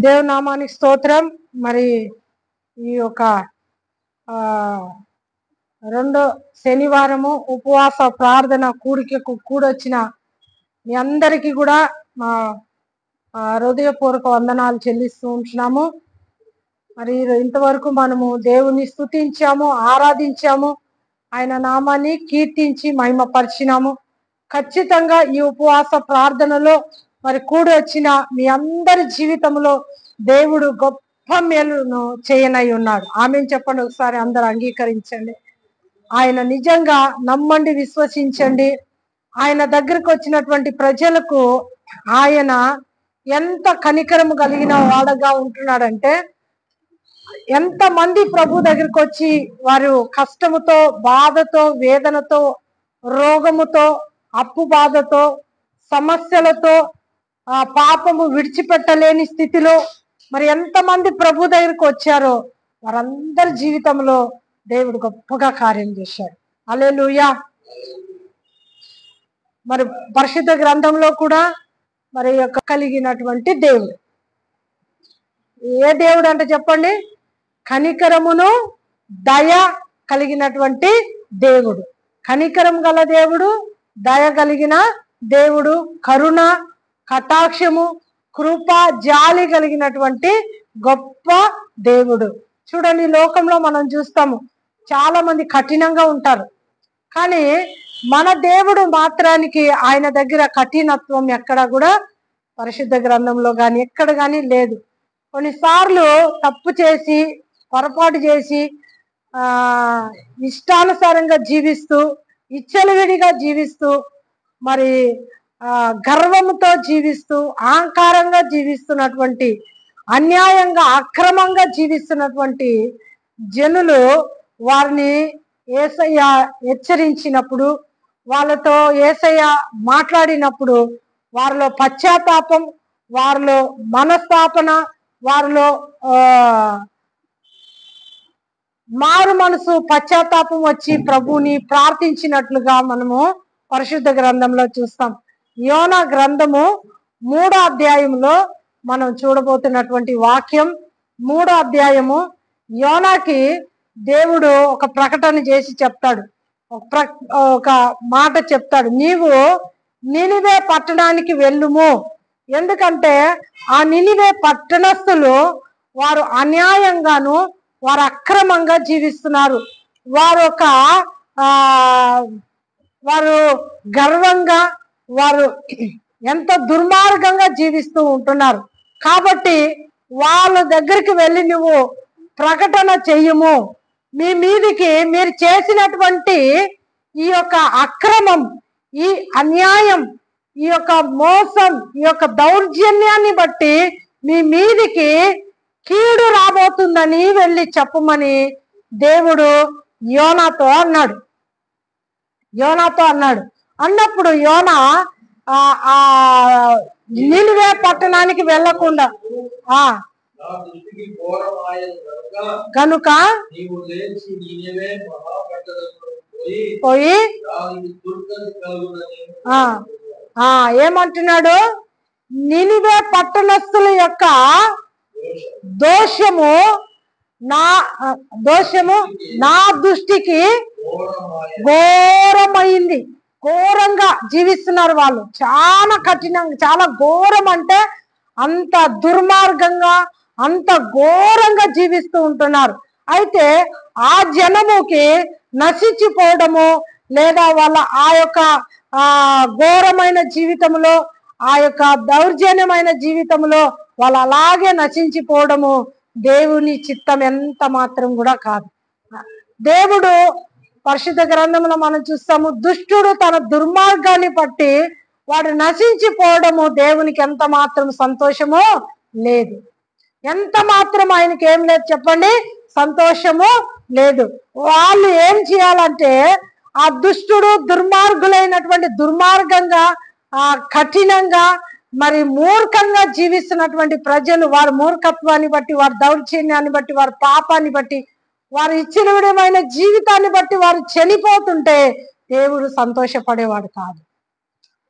దేవునామానికి స్తోత్రం. మరి ఈ యొక్క రెండో శనివారము ఉపవాస ప్రార్థన కూడికకు కూడొచ్చిన మీ అందరికీ కూడా మా హృదయపూర్వక వందనాలు చెల్లిస్తూ ఉంటున్నాము. మరి ఇంతవరకు మనము దేవుని స్తుతించాము, ఆరాధించాము, ఆయన నామాన్ని కీర్తించి మహిమపరిచినాము. ఖచ్చితంగా ఈ ఉపవాస ప్రార్థనలో మరి కూడి వచ్చిన మీ అందరి జీవితంలో దేవుడు గొప్ప మేలును చేయనై ఉన్నాడు. ఆమెను చెప్పండి ఒకసారి, అందరూ అంగీకరించండి. ఆయన నిజంగా నమ్మండి, విశ్వసించండి. ఆయన దగ్గరకు వచ్చినటువంటి ప్రజలకు ఆయన ఎంత కనికరము కలిగిన వాడగా ఉంటున్నాడంటే, ఎంతమంది ప్రభు దగ్గరికి వచ్చి వారు కష్టముతో, బాధతో, వేదనతో, రోగముతో, అప్పు బాధతో, సమస్యలతో, పాపము విడిచిపెట్టలేని స్థితిలో మరి ఎంతమంది ప్రభు దగ్గరికి వచ్చారో వారందరి జీవితంలో దేవుడు గొప్పగా కార్యం చేశాడు. హల్లెలూయా. మరి పరిశుద్ధ గ్రంథంలో కూడా మరి యొక్క కలిగినటువంటి దేవుడు ఏ దేవుడు అంటే చెప్పండి? కనికరమును దయ కలిగినటువంటి దేవుడు. కనికరం గల దేవుడు, దయ కలిగిన దేవుడు, కరుణ, కటాక్షము, కృప, జాలి కలిగినటువంటి గొప్ప దేవుడు. చూడండి, లోకంలో మనం చూస్తాము చాలా మంది కఠినంగా ఉంటారు, కానీ మన దేవుడు మాత్రానికి ఆయన దగ్గర కఠినత్వం ఎక్కడ కూడా పరిశుద్ధ గ్రంథంలో కానీ ఎక్కడ కానీ లేదు. కొన్నిసార్లు తప్పు చేసి, పొరపాటు చేసి, ఇష్టానుసారంగా జీవిస్తూ, ఇచ్చలవిడిగా జీవిస్తూ, మరి గర్వముతో జీవిస్తూ, అహంకారంగా జీవిస్తున్నటువంటి, అన్యాయంగా అక్రమంగా జీవిస్తున్నటువంటి జనులు వారిని యేసయ్య హెచ్చరించినప్పుడు, వాళ్ళతో యేసయ్య మాట్లాడినప్పుడు వారిలో పశ్చాత్తాపం, వారిలో మనస్తాపన, వారిలో మారు మనసు, పశ్చాత్తాపం వచ్చి ప్రభుని ప్రార్థించినట్లుగా మనము పరిశుద్ధ గ్రంథంలో చూస్తాం. యోనా గ్రంథము 3వ అధ్యాయంలో మనం చూడబోతున్నటువంటి వాక్యం, 3వ అధ్యాయము. యోనాకి దేవుడు ఒక ప్రకటన చేసి చెప్తాడు, ఒక మాట చెప్తాడు, నీవు నినివే పట్టణానికి వెళ్ళుము. ఎందుకంటే ఆ నినివే పట్టణస్థులు వారు అన్యాయంగాను, వారు అక్రమంగా జీవిస్తున్నారు. వారు గర్వంగా, వారు ఎంత దుర్మార్గంగా జీవిస్తూ ఉంటున్నారు. కాబట్టి వాళ్ళ దగ్గరికి వెళ్ళి నువ్వు ప్రకటన చెయ్యము. మీ మీదికి మీరు చేసినటువంటి ఈ యొక్క అక్రమం, ఈ అన్యాయం, ఈ యొక్క మోసం, ఈ యొక్క దౌర్జన్యాన్ని బట్టి మీ మీదికి కీడు రాబోతుందని వెళ్ళి చెప్పమని దేవుడు యోనాతో అన్నాడు. అన్నప్పుడు యోనా నినివే పట్టణానికి వెళ్ళకుండా కనుక పోయి ఏమంటున్నాడు? నినివే పట్టణస్థుల యొక్క దోషము నా దృష్టికి ఘోరమైంది. ఘోరంగా జీవిస్తున్నారు వాళ్ళు, చాలా కఠినంగా, చాలా ఘోరం అంటే అంత దుర్మార్గంగా, అంత ఘోరంగా జీవిస్తూ ఉంటున్నారు. అయితే ఆ జనముకి నశించిపోవడము, లేదా వాళ్ళ ఆ యొక్క ఘోరమైన జీవితంలో, ఆ యొక్క దౌర్జన్యమైన జీవితంలో వాళ్ళు అలాగే నశించిపోవడము దేవుని చిత్తం ఎంత మాత్రం కూడా కాదు. దేవుడు పరిశుద్ధ గ్రంథంలో మనం చూస్తాము, దుష్టుడు తన దుర్మార్గాన్ని బట్టి వాడు నశించిపోవడము దేవునికి ఎంత మాత్రం సంతోషమో లేదు. ఎంత మాత్రం ఆయనకి ఏం లేదు చెప్పండి, సంతోషము లేదు. వాళ్ళు ఏం చేయాలంటే, ఆ దుష్టుడు దుర్మార్గులైనటువంటి, దుర్మార్గంగా, కఠినంగా, మరి మూర్ఖంగా జీవిస్తున్నటువంటి ప్రజలు, వారి మూర్ఖత్వాన్ని బట్టి, వారి దౌర్జన్యాన్ని బట్టి, వారి పాపాన్ని బట్టి, వారి ఇచ్చినవిడమైన జీవితాన్ని బట్టి వారు చనిపోతుంటే దేవుడు సంతోషపడేవాడు కాదు.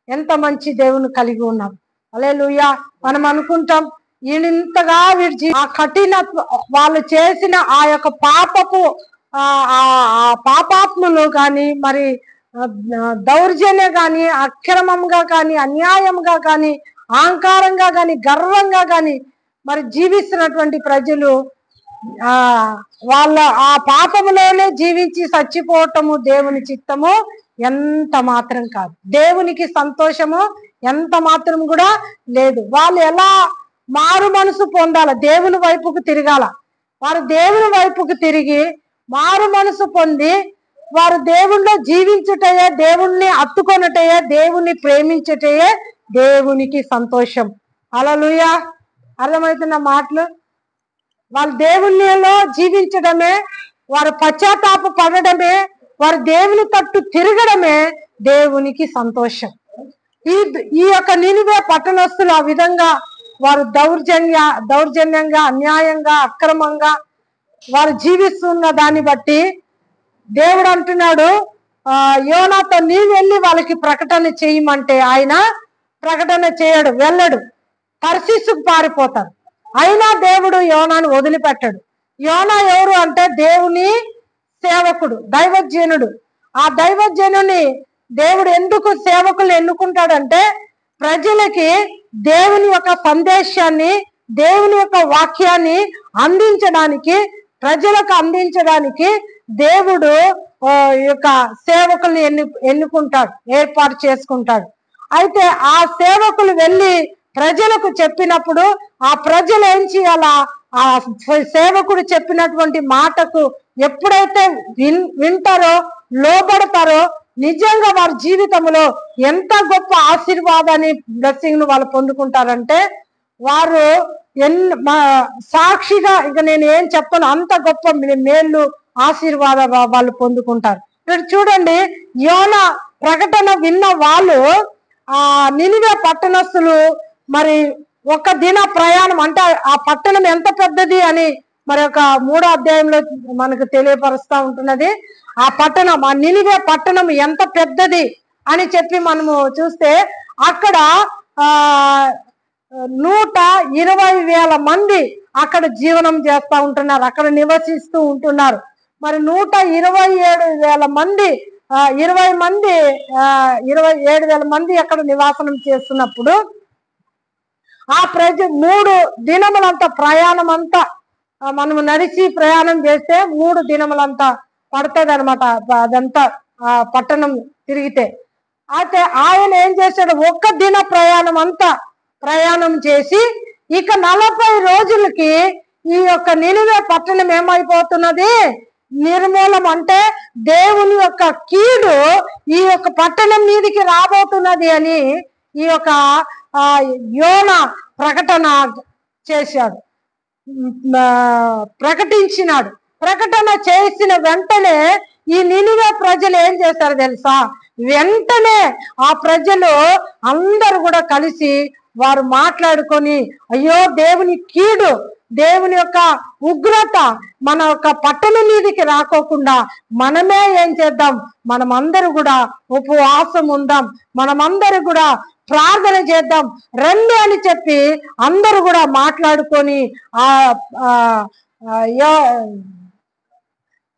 ఎంత మంచి దేవుని కలిగి ఉన్నాం. హల్లెలూయా. మనం అనుకుంటాం ఇంతగా ఆ కఠిన వాళ్ళు చేసిన ఆ యొక్క పాపపు పాపాత్ములు కానీ మరి దౌర్జన్యం కానీ అక్రమంగా కానీ అన్యాయంగా కానీ అహంకారంగా కానీ గర్వంగా కానీ మరి జీవిస్తున్నటువంటి ప్రజలు వాళ్ళ ఆ పాపములోనే జీవించి చచ్చిపోవటము దేవుని చిత్తము ఎంత మాత్రం కాదు. దేవునికి సంతోషము ఎంత మాత్రం కూడా లేదు. వాళ్ళు ఎలా మారు మనసు పొందాల, దేవుని వైపుకు తిరగాల. వారు దేవుని వైపుకు తిరిగి మారు మనసు పొంది వారు దేవుణ్ణిలో జీవించుటయే, దేవుణ్ణి అత్తుకొనుటయే, దేవుణ్ణి ప్రేమించుటయే దేవునికి సంతోషం. హల్లెలూయా. అర్థమవుతున్న మాటలు? వాళ్ళు దేవునిలో జీవించడమే, వారు పశ్చాత్తాప పడడమే, వారు దేవుని తట్టు తిరగడమే దేవునికి సంతోషం. ఈ యొక్క నినివే పట్టణస్తులు ఆ విధంగా వారు దౌర్జన్యంగా అన్యాయంగా అక్రమంగా వారు జీవిస్తున్న దాన్ని బట్టి దేవుడు అంటున్నాడు, యోనాతో నీవు వెళ్ళి వాళ్ళకి ప్రకటన చేయమంటే ఆయన ప్రకటన చేయడు, వెళ్ళడు, తర్షీషుకు పారిపోతాడు. అయినా దేవుడు యోనాను వదిలిపెట్టాడు. యోనా ఎవరు అంటే దేవుని సేవకుడు, దైవజనుడు. ఆ దైవజనుని దేవుడు ఎందుకు సేవకులు ఎన్నుకుంటాడంటే ప్రజలకి దేవుని యొక్క సందేశాన్ని, దేవుని యొక్క వాక్యాన్ని అందించడానికి, ప్రజలకు అందించడానికి దేవుడు యొక్క సేవకుల్ని ఎన్నుకుంటాడు, ఏర్పాటు చేసుకుంటాడు. అయితే ఆ సేవకులు వెళ్ళి ప్రజలకు చెప్పినప్పుడు ఆ ప్రజలు ఏం చేయాలా? ఆ సేవకుడు చెప్పినటువంటి మాటకు ఎప్పుడైతే వింటారో, లోబడతారో, నిజంగా వారి జీవితంలో ఎంత గొప్ప ఆశీర్వాదాన్ని, బ్లెస్సింగ్ ను వాళ్ళు పొందుకుంటారంటే వారు సాక్షిగా, ఇక నేను ఏం చెప్పను, అంత గొప్ప మేలు ఆశీర్వాద వాళ్ళు పొందుకుంటారు. ఇక్కడ చూడండి, యోనా ప్రకటన విన్న వాళ్ళు ఆ నినివే పట్టణస్తులు మరి ఒక దిన ప్రయాణం, అంటే ఆ పట్టణం ఎంత పెద్దది అని మరి ఒక 3వ అధ్యాయంలో మనకు తెలియపరుస్తూ ఉంటున్నది. ఆ పట్టణం, ఆ నినివే పట్టణం ఎంత పెద్దది అని చెప్పి మనము చూస్తే అక్కడ 120,000 మంది అక్కడ జీవనం చేస్తూ ఉంటున్నారు, అక్కడ నివసిస్తూ ఉంటున్నారు. మరి 127,000 మంది 27,000 మంది అక్కడ నివాసనం చేస్తున్నప్పుడు ఆ 3 దినములంతా ప్రయాణం అంతా మనము నడిచి ప్రయాణం చేస్తే 3 దినములంతా పడుతుంది అనమాట, అదంతా పట్టణం తిరిగితే. అయితే ఆయన ఏం చేశాడు, ఒక్క దిన ప్రయాణం అంతా ప్రయాణం చేసి ఇక 40 రోజులకి ఈ యొక్క నినివే పట్టణం ఏమైపోతున్నది, నిర్మూలం. అంటే దేవుని యొక్క కీడు ఈ యొక్క పట్టణం మీదికి రాబోతున్నది అని ఈ యొక్క యోనా ప్రకటన చేశాడు, ప్రకటించినాడు. ప్రకటన చేసిన వెంటనే ఈ నినివే ప్రజలు ఏం చేశారు తెలుసా? వెంటనే ఆ ప్రజలు అందరూ కూడా కలిసి వారు మాట్లాడుకొని, అయ్యో దేవుని కీడు, దేవుని యొక్క ఉగ్రత మన యొక్క పట్టణం మీదకి రాకోకుండా మనమే ఏం చేద్దాం, మనమందరూ కూడా ఉపవాసం ఉందాం, మనమందరూ కూడా ప్రార్థన చేద్దాం రండి అని చెప్పి అందరూ కూడా మాట్లాడుకొని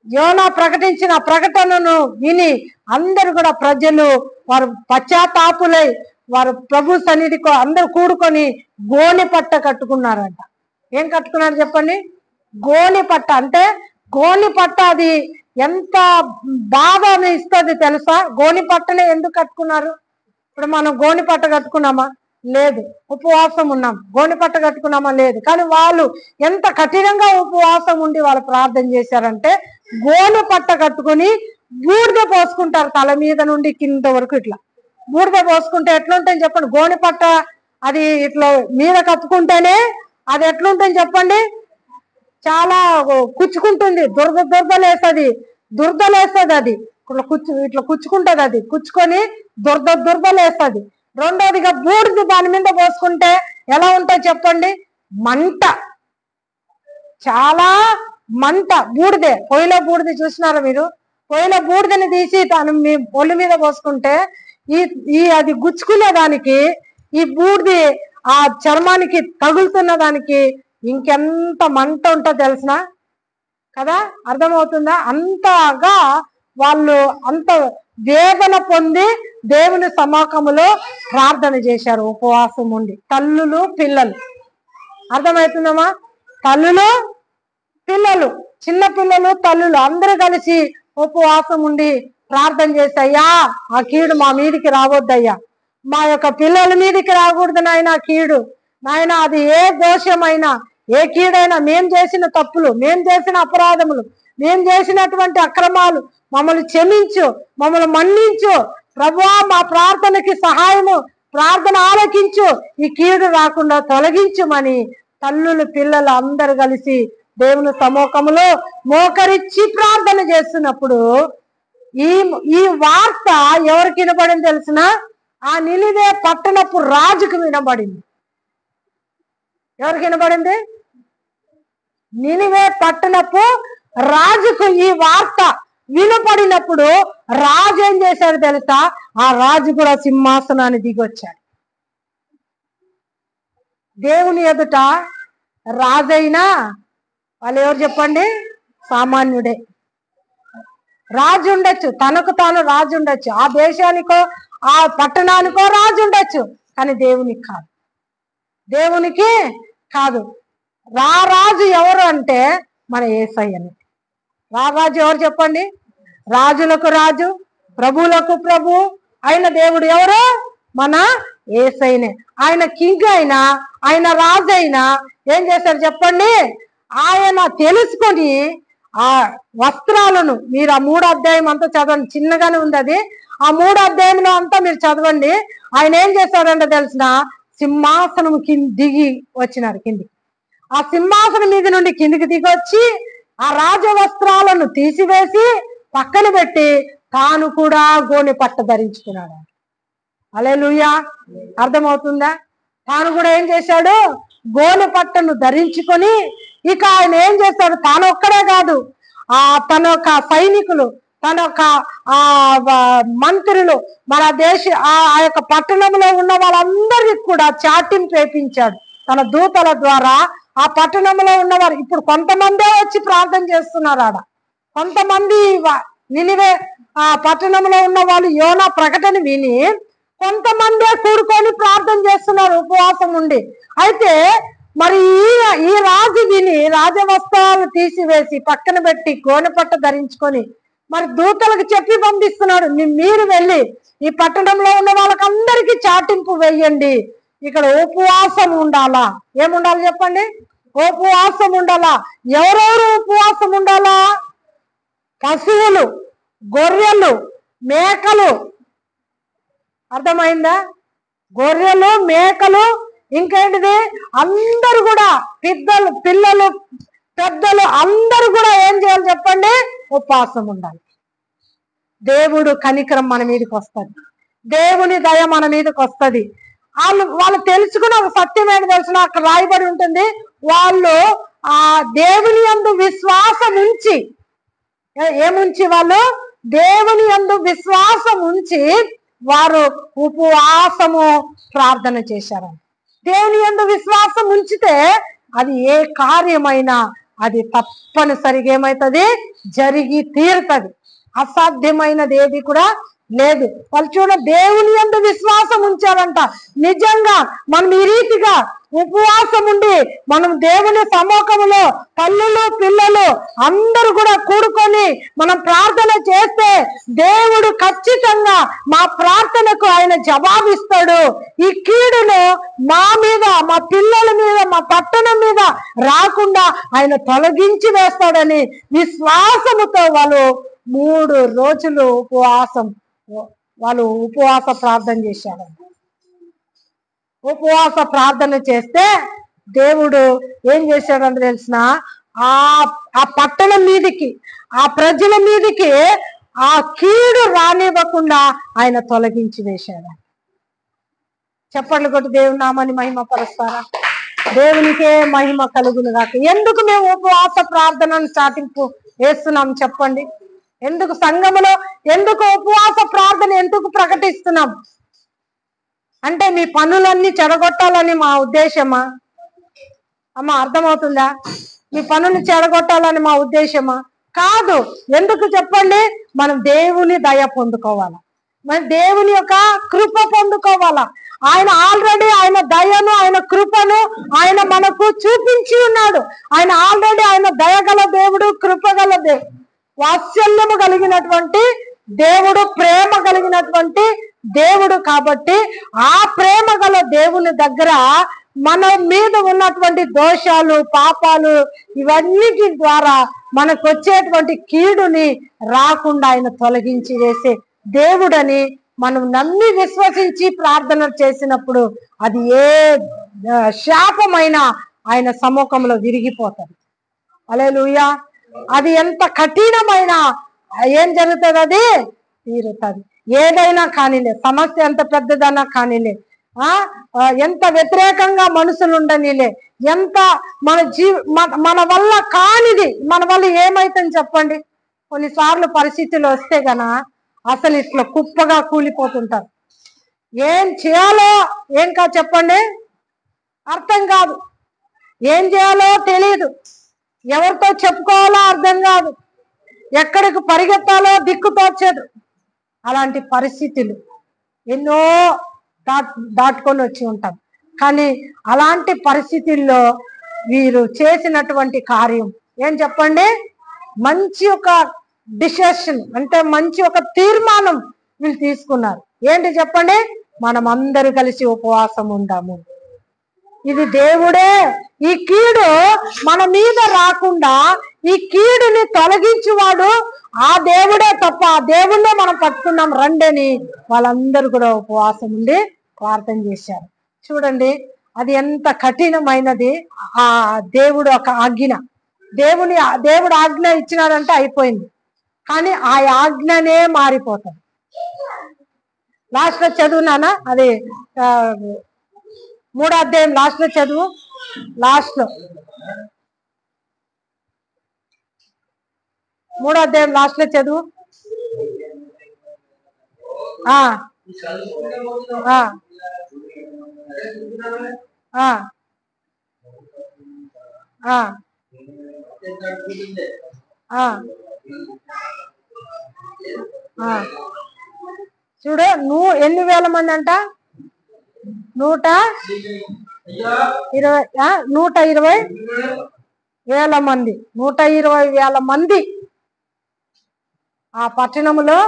యోనా ప్రకటించిన ప్రకటనను విని అందరు కూడా ప్రజలు వారు పశ్చాత్తాపులై వారు ప్రభు సన్నిధికి అందరు కూడుకొని గోనె పట్ట కట్టుకున్నారంట. ఏం కట్టుకున్నారు చెప్పండి? గోనె పట్ట. అంటే గోనె పట్ట అది ఎంత బాధని ఇస్తుంది తెలుసా? గోనె పట్టనే ఎందుకు కట్టుకున్నారు? ఇప్పుడు మనం గోనె పట్ట కట్టుకున్నామా? లేదు. ఉపవాసం ఉన్నాం. గోనె పట్ట కట్టుకున్నామా? లేదు. కానీ వాళ్ళు ఎంత కఠినంగా ఉపవాసం ఉండి వాళ్ళు ప్రార్థన చేశారంటే గోనె పట్ట కట్టుకుని బూడిద పోసుకుంటారు తల మీద నుండి కింద వరకు. ఇట్లా బూడిద పోసుకుంటే ఎట్లుంటుంది చెప్పండి? గోనె పట్ట అది ఇట్లా మీద కప్పుకుంటేనే అది ఎట్లుంటుంది చెప్పండి? చాలా కుచ్చుకుంటుంది, దురదలేస్తుంది అది ఇట్లా కుచ్చుకుంటది, అది కుచ్చుకొని దురదలేస్తుంది. రెండోదిగా బూడిద దాని మీద పోసుకుంటే ఎలా ఉంటుంది చెప్పండి? మంట, చాలా మంట. బూడిదే, పొయ్యిలో బూడిద చూసినారా మీరు? పొయ్యిలో బూడిదని తీసి తను మీ ఒళ్ళు మీద పోసుకుంటే ఈ అది గుచ్చుకునే దానికి ఈ బూడిది ఆ చర్మానికి తగులుతున్న దానికి ఇంకెంత మంట ఉంటుందో తెలిసిన కదా, అర్థమవుతుందా? అంతగా వాళ్ళు అంత వేదన పొంది దేవుని సమాకములో ప్రార్థన చేశారు, ఉపవాసం ఉండి. తల్లులు పిల్లలు, అర్థమవుతుందమ్మా? తల్లులు పిల్లలు, చిన్న పిల్లలు తల్లులు అందరూ కలిసి ఉపవాసం ఉండి ప్రార్థన చేసి, అయ్యా ఆ కీడు మా మీదికి రావద్దయ్యా, మా యొక్క పిల్లల మీదికి రాకూడదు నాయన కీడు. నాయన అది ఏ దోషమైనా ఏ కీడైనా, మేం చేసిన తప్పులు, మేం చేసిన అపరాధములు, మేం చేసినటువంటి అక్రమాలు మమ్మల్ని క్షమించు, మమ్మల్ని మన్నించు ప్రభువా, మా ప్రార్థనకి సహాయము, ప్రార్థన ఆలకించు, ఈ కీడు రాకుండా తొలగించుమని తల్లులు పిల్లలు అందరు కలిసి దేవుని సముఖములో మోకరించి ప్రార్థన చేస్తున్నప్పుడు ఈ వార్త ఎవరికి వినబడింది తెలిసిన? ఆ నినివే పట్టణపు రాజుకు వినబడింది. ఎవరికి వినబడింది? నినివే పట్టణపు రాజుకు ఈ వార్త వినపడినప్పుడు రాజు ఏం చేశాడు తెలుసా? ఆ రాజు కూడా సింహాసనాన్ని దిగొచ్చాడు. దేవుని ఎదుట రాజైనా వాళ్ళు ఎవరు చెప్పండి? సామాన్యుడే. రాజు ఉండొచ్చు, తనకు తాను రాజు ఉండొచ్చు, ఆ దేశానికో ఆ పట్టణానికో రాజు ఉండొచ్చు, కానీ దేవునికి కాదు, దేవునికి కాదు. రాజు ఎవరు అంటే మన యేసయ్యని. రాజు ఎవరు చెప్పండి? రాజులకు రాజు, ప్రభువులకు ప్రభు అయిన దేవుడు ఎవరు? మన యేసయ్యనే. ఆయన కింగ్ అయినా, ఆయన రాజు అయినా ఏం చేశారు చెప్పండి? ఆయన తెలుసుకొని ఆ వస్త్రాలను, మీరు ఆ 3వ అధ్యాయం అంతా చదవండి, చిన్నగానే ఉంది అది, ఆ 3వ అధ్యాయంలో అంతా మీరు చదవండి. ఆయన ఏం చేశాడంటే తెలిసిన? సింహాసనం దిగి వచ్చినాడు కిందికి. ఆ సింహాసనం మీద నుండి కిందికి దిగి వచ్చి ఆ రాజ వస్త్రాలను తీసివేసి పక్కన పెట్టి తాను కూడా గోనె పట్ట ధరించుకున్నాడు. హల్లెలూయా, అర్థమవుతుందా? తాను కూడా ఏం చేశాడు? గోనె పట్టను ధరించుకొని, ఇక ఆయన ఏం చేస్తాడు? తాను ఒక్కడే కాదు, తన యొక్క సైనికులు, తన యొక్క మంత్రులు, మన ఆ యొక్క పట్టణంలో ఉన్న వాళ్ళందరికీ కూడా చాటింపు వేపించాడు తన దూతల ద్వారా. ఆ పట్టణంలో ఉన్నవారు ఇప్పుడు కొంతమందే వచ్చి ప్రార్థన చేస్తున్నారు. ఆడ కొంతమంది నినివే ఆ పట్టణంలో ఉన్న వాళ్ళు యోనా ప్రకటన విని కొంతమందే కూడుకొని ప్రార్థన చేస్తున్నారు ఉపవాసం ఉండి. అయితే మరి ఈ రాజు విని రాజవస్త్రాలు తీసివేసి పక్కన పెట్టి గోనెపట్ట ధరించుకొని మరి దూతలకు చెప్పి పంపిస్తున్నాడు, మీరు వెళ్ళి ఈ పట్టణంలో ఉన్న వాళ్ళకందరికీ చాటింపు వేయండి, ఇక్కడ ఉపవాసం ఉండాలా. ఏముండాలి చెప్పండి? ఉపవాసం ఉండాలా. ఎవరెవరు ఉపవాసం ఉండాలా? పశువులు, గొర్రెలు, మేకలు, అర్థమైందా? గొర్రెలు, మేకలు, ఇంకేంటిది, అందరు కూడా పిల్లలు పెద్దలు అందరూ కూడా ఏం చేయాలి చెప్పండి? ఉపవాసం ఉండాలి. దేవుడు కనికరం మన మీదకి వస్తుంది, దేవుని దయ మన మీదకి వస్తుంది. వాళ్ళు తెలుసుకున్న ఒక సత్యం ఏంటి తెలిసిన? అక్కడ రాయబడి ఉంటుంది, వాళ్ళు ఆ దేవుని యందు విశ్వాసం ఉంచి, ఏముంచి? వాళ్ళు దేవుని యందు విశ్వాసం ఉంచి వారు ఉపవాసము ప్రార్థన చేశారు. దేవుని యందు విశ్వాసం ఉంచితే అది ఏ కార్యమైనా అది తప్పనిసరిగా ఏమవుతుంది? జరిగి తీరుతుంది. అసాధ్యమైనది ఏది కూడా లేదు. వాళ్ళు చూడ దేవుని యందు విశ్వాసం ఉంచారంట. నిజంగా మనం ఈ రీతిగా ఉపవాసం ఉండి మనం దేవుని సముఖంలో తల్లులు పిల్లలు అందరూ కూడా కూడుకొని మనం ప్రార్థన చేస్తే దేవుడు ఖచ్చితంగా మా ప్రార్థనకు ఆయన జవాబిస్తాడు. ఈ కీడును మా మీద, మా పిల్లల మీద, మా పట్టణం మీద రాకుండా ఆయన తొలగించి వేస్తాడని విశ్వాసముతో వాళ్ళు 3 రోజులు ఉపవాస ప్రార్థన చేశారు. ఉపవాస ప్రార్థన చేస్తే దేవుడు ఏం చేశాడంటే తెలిసిన? ఆ పట్టణం మీదికి, ఆ ప్రజల మీదికి ఆ కీడు రానివ్వకుండా ఆయన తొలగించి వేశాడు. చెప్పండి కొట్టి దేవుని నామాన్ని మహిమ పరుస్తారా? దేవునికే మహిమ కలుగును గాక. ఎందుకు మేము ఉపవాస ప్రార్థనను చాటింపు వేస్తున్నాం చెప్పండి? ఎందుకు సంఘములో ఎందుకు ఉపవాస ప్రార్థన ఎందుకు ప్రకటిస్తున్నాం అంటే మీ పనులన్నీ చెడగొట్టాలని మా ఉద్దేశమా? అమ్మ అర్థమవుతుందా? మీ పనులు చెడగొట్టాలని మా ఉద్దేశమా? కాదు. ఎందుకు చెప్పండి? మనం దేవుని దయ పొందుకోవాలా, మన దేవుని యొక్క కృప పొందుకోవాలా. ఆయన ఆల్రెడీ ఆయన దయను, ఆయన కృపను ఆయన మనకు చూపించి ఉన్నాడు. ఆయన ఆల్రెడీ ఆయన దయగల దేవుడు, కృపగల దేవుడు, వాత్సల్యము కలిగినటువంటి దేవుడు, ప్రేమ కలిగినటువంటి దేవుడు. కాబట్టి ఆ ప్రేమ గల దేవుని దగ్గర మన మీద ఉన్నటువంటి దోషాలు, పాపాలు, ఇవన్నిటి ద్వారా మనకు వచ్చేటువంటి కీడుని రాకుండా ఆయన తొలగించి వేసే దేవుడని మనం నమ్మి విశ్వసించి ప్రార్థన చేసినప్పుడు అది ఏ శాపమైనా ఆయన సముఖంలో విరిగిపోతుంది. హల్లెలూయా. అది ఎంత కఠినమైన ఏం జరుగుతుంది? అది తీరుతుంది. ఏదైనా కానీలే, సమస్య ఎంత పెద్దదన్నా కానీలే, ఎంత వ్యతిరేకంగా మనుషులు ఉండనిలే, ఎంత మన వల్ల కానిది మన వల్ల ఏమైతుందని చెప్పండి. కొన్నిసార్లు పరిస్థితులు వస్తే గన అసలు ఇట్లా కుప్పగా కూలిపోతుంటారు. ఏం చేయాలో ఏం కాదు చెప్పండి, అర్థం కాదు. ఏం చేయాలో తెలియదు, ఎవరితో చెప్పుకోవాలో అర్థం కాదు, ఎక్కడికి పరిగెత్తాలో దిక్కు తోచదు. అలాంటి పరిస్థితులు ఎన్నో దాటుకొని వచ్చి ఉంటాం. కానీ అలాంటి పరిస్థితుల్లో వీరు చేసినటువంటి కార్యం ఏం చెప్పండి? మంచి ఒక డిసిషన్, అంటే మంచి ఒక తీర్మానం వీళ్ళు తీసుకున్నారు. ఏంటి చెప్పండి? మనం అందరూ కలిసి ఉపవాసం ఉందాము. ఇది దేవుడే ఈ కీడు మన మీద రాకుండా ఈ కీడుని తొలగించువాడు ఆ దేవుడే తప్ప ఆ దేవుణ్ణే మనం పట్టుకున్నాం రండని వాళ్ళందరూ కూడా ఉపవాసం ఉండి ప్రార్థన చేశారు. చూడండి అది ఎంత కఠినమైనది. ఆ దేవుడు ఒక ఆజ్ఞ, దేవుడు ఆజ్ఞ ఇచ్చినాడంటే అయిపోయింది. కానీ ఆ ఆజ్ఞనే మారిపోతుంది. లాస్ట్ లో చదువునానా, అది 3వ అధ్యాయం లాస్ట్ లో చదువు. లాస్ట్ లో 3వ అధ్యాయం లాస్ట్ లో చదువు. చూడు, నువ్వు ఎన్ని వేల మంది అంట? 120,000 మంది. 120,000 మంది ఆ పట్టణంలో,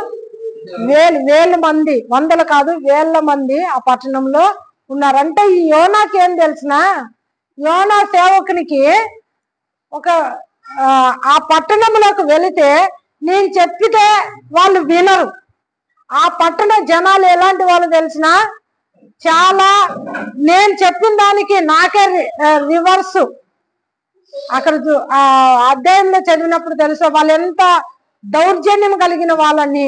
వేల మంది, వందలు కాదు వేల మంది ఆ పట్టణంలో ఉన్నారంటే ఈ యోనాకి ఏం తెలిసిన? యోనా సేవకునికి ఒక ఆ పట్టణంలోకి వెళితే నేను చెప్పితే వాళ్ళు వినరు. ఆ పట్టణ జనాలు ఎలాంటి వాళ్ళు తెలిసిన? చాలా నేను చెప్పిన దానికి నాకే రివర్స్. అక్కడ అధ్యాయంలో చదివినప్పుడు తెలుసు వాళ్ళు ఎంత దౌర్జన్యం కలిగిన వాళ్ళని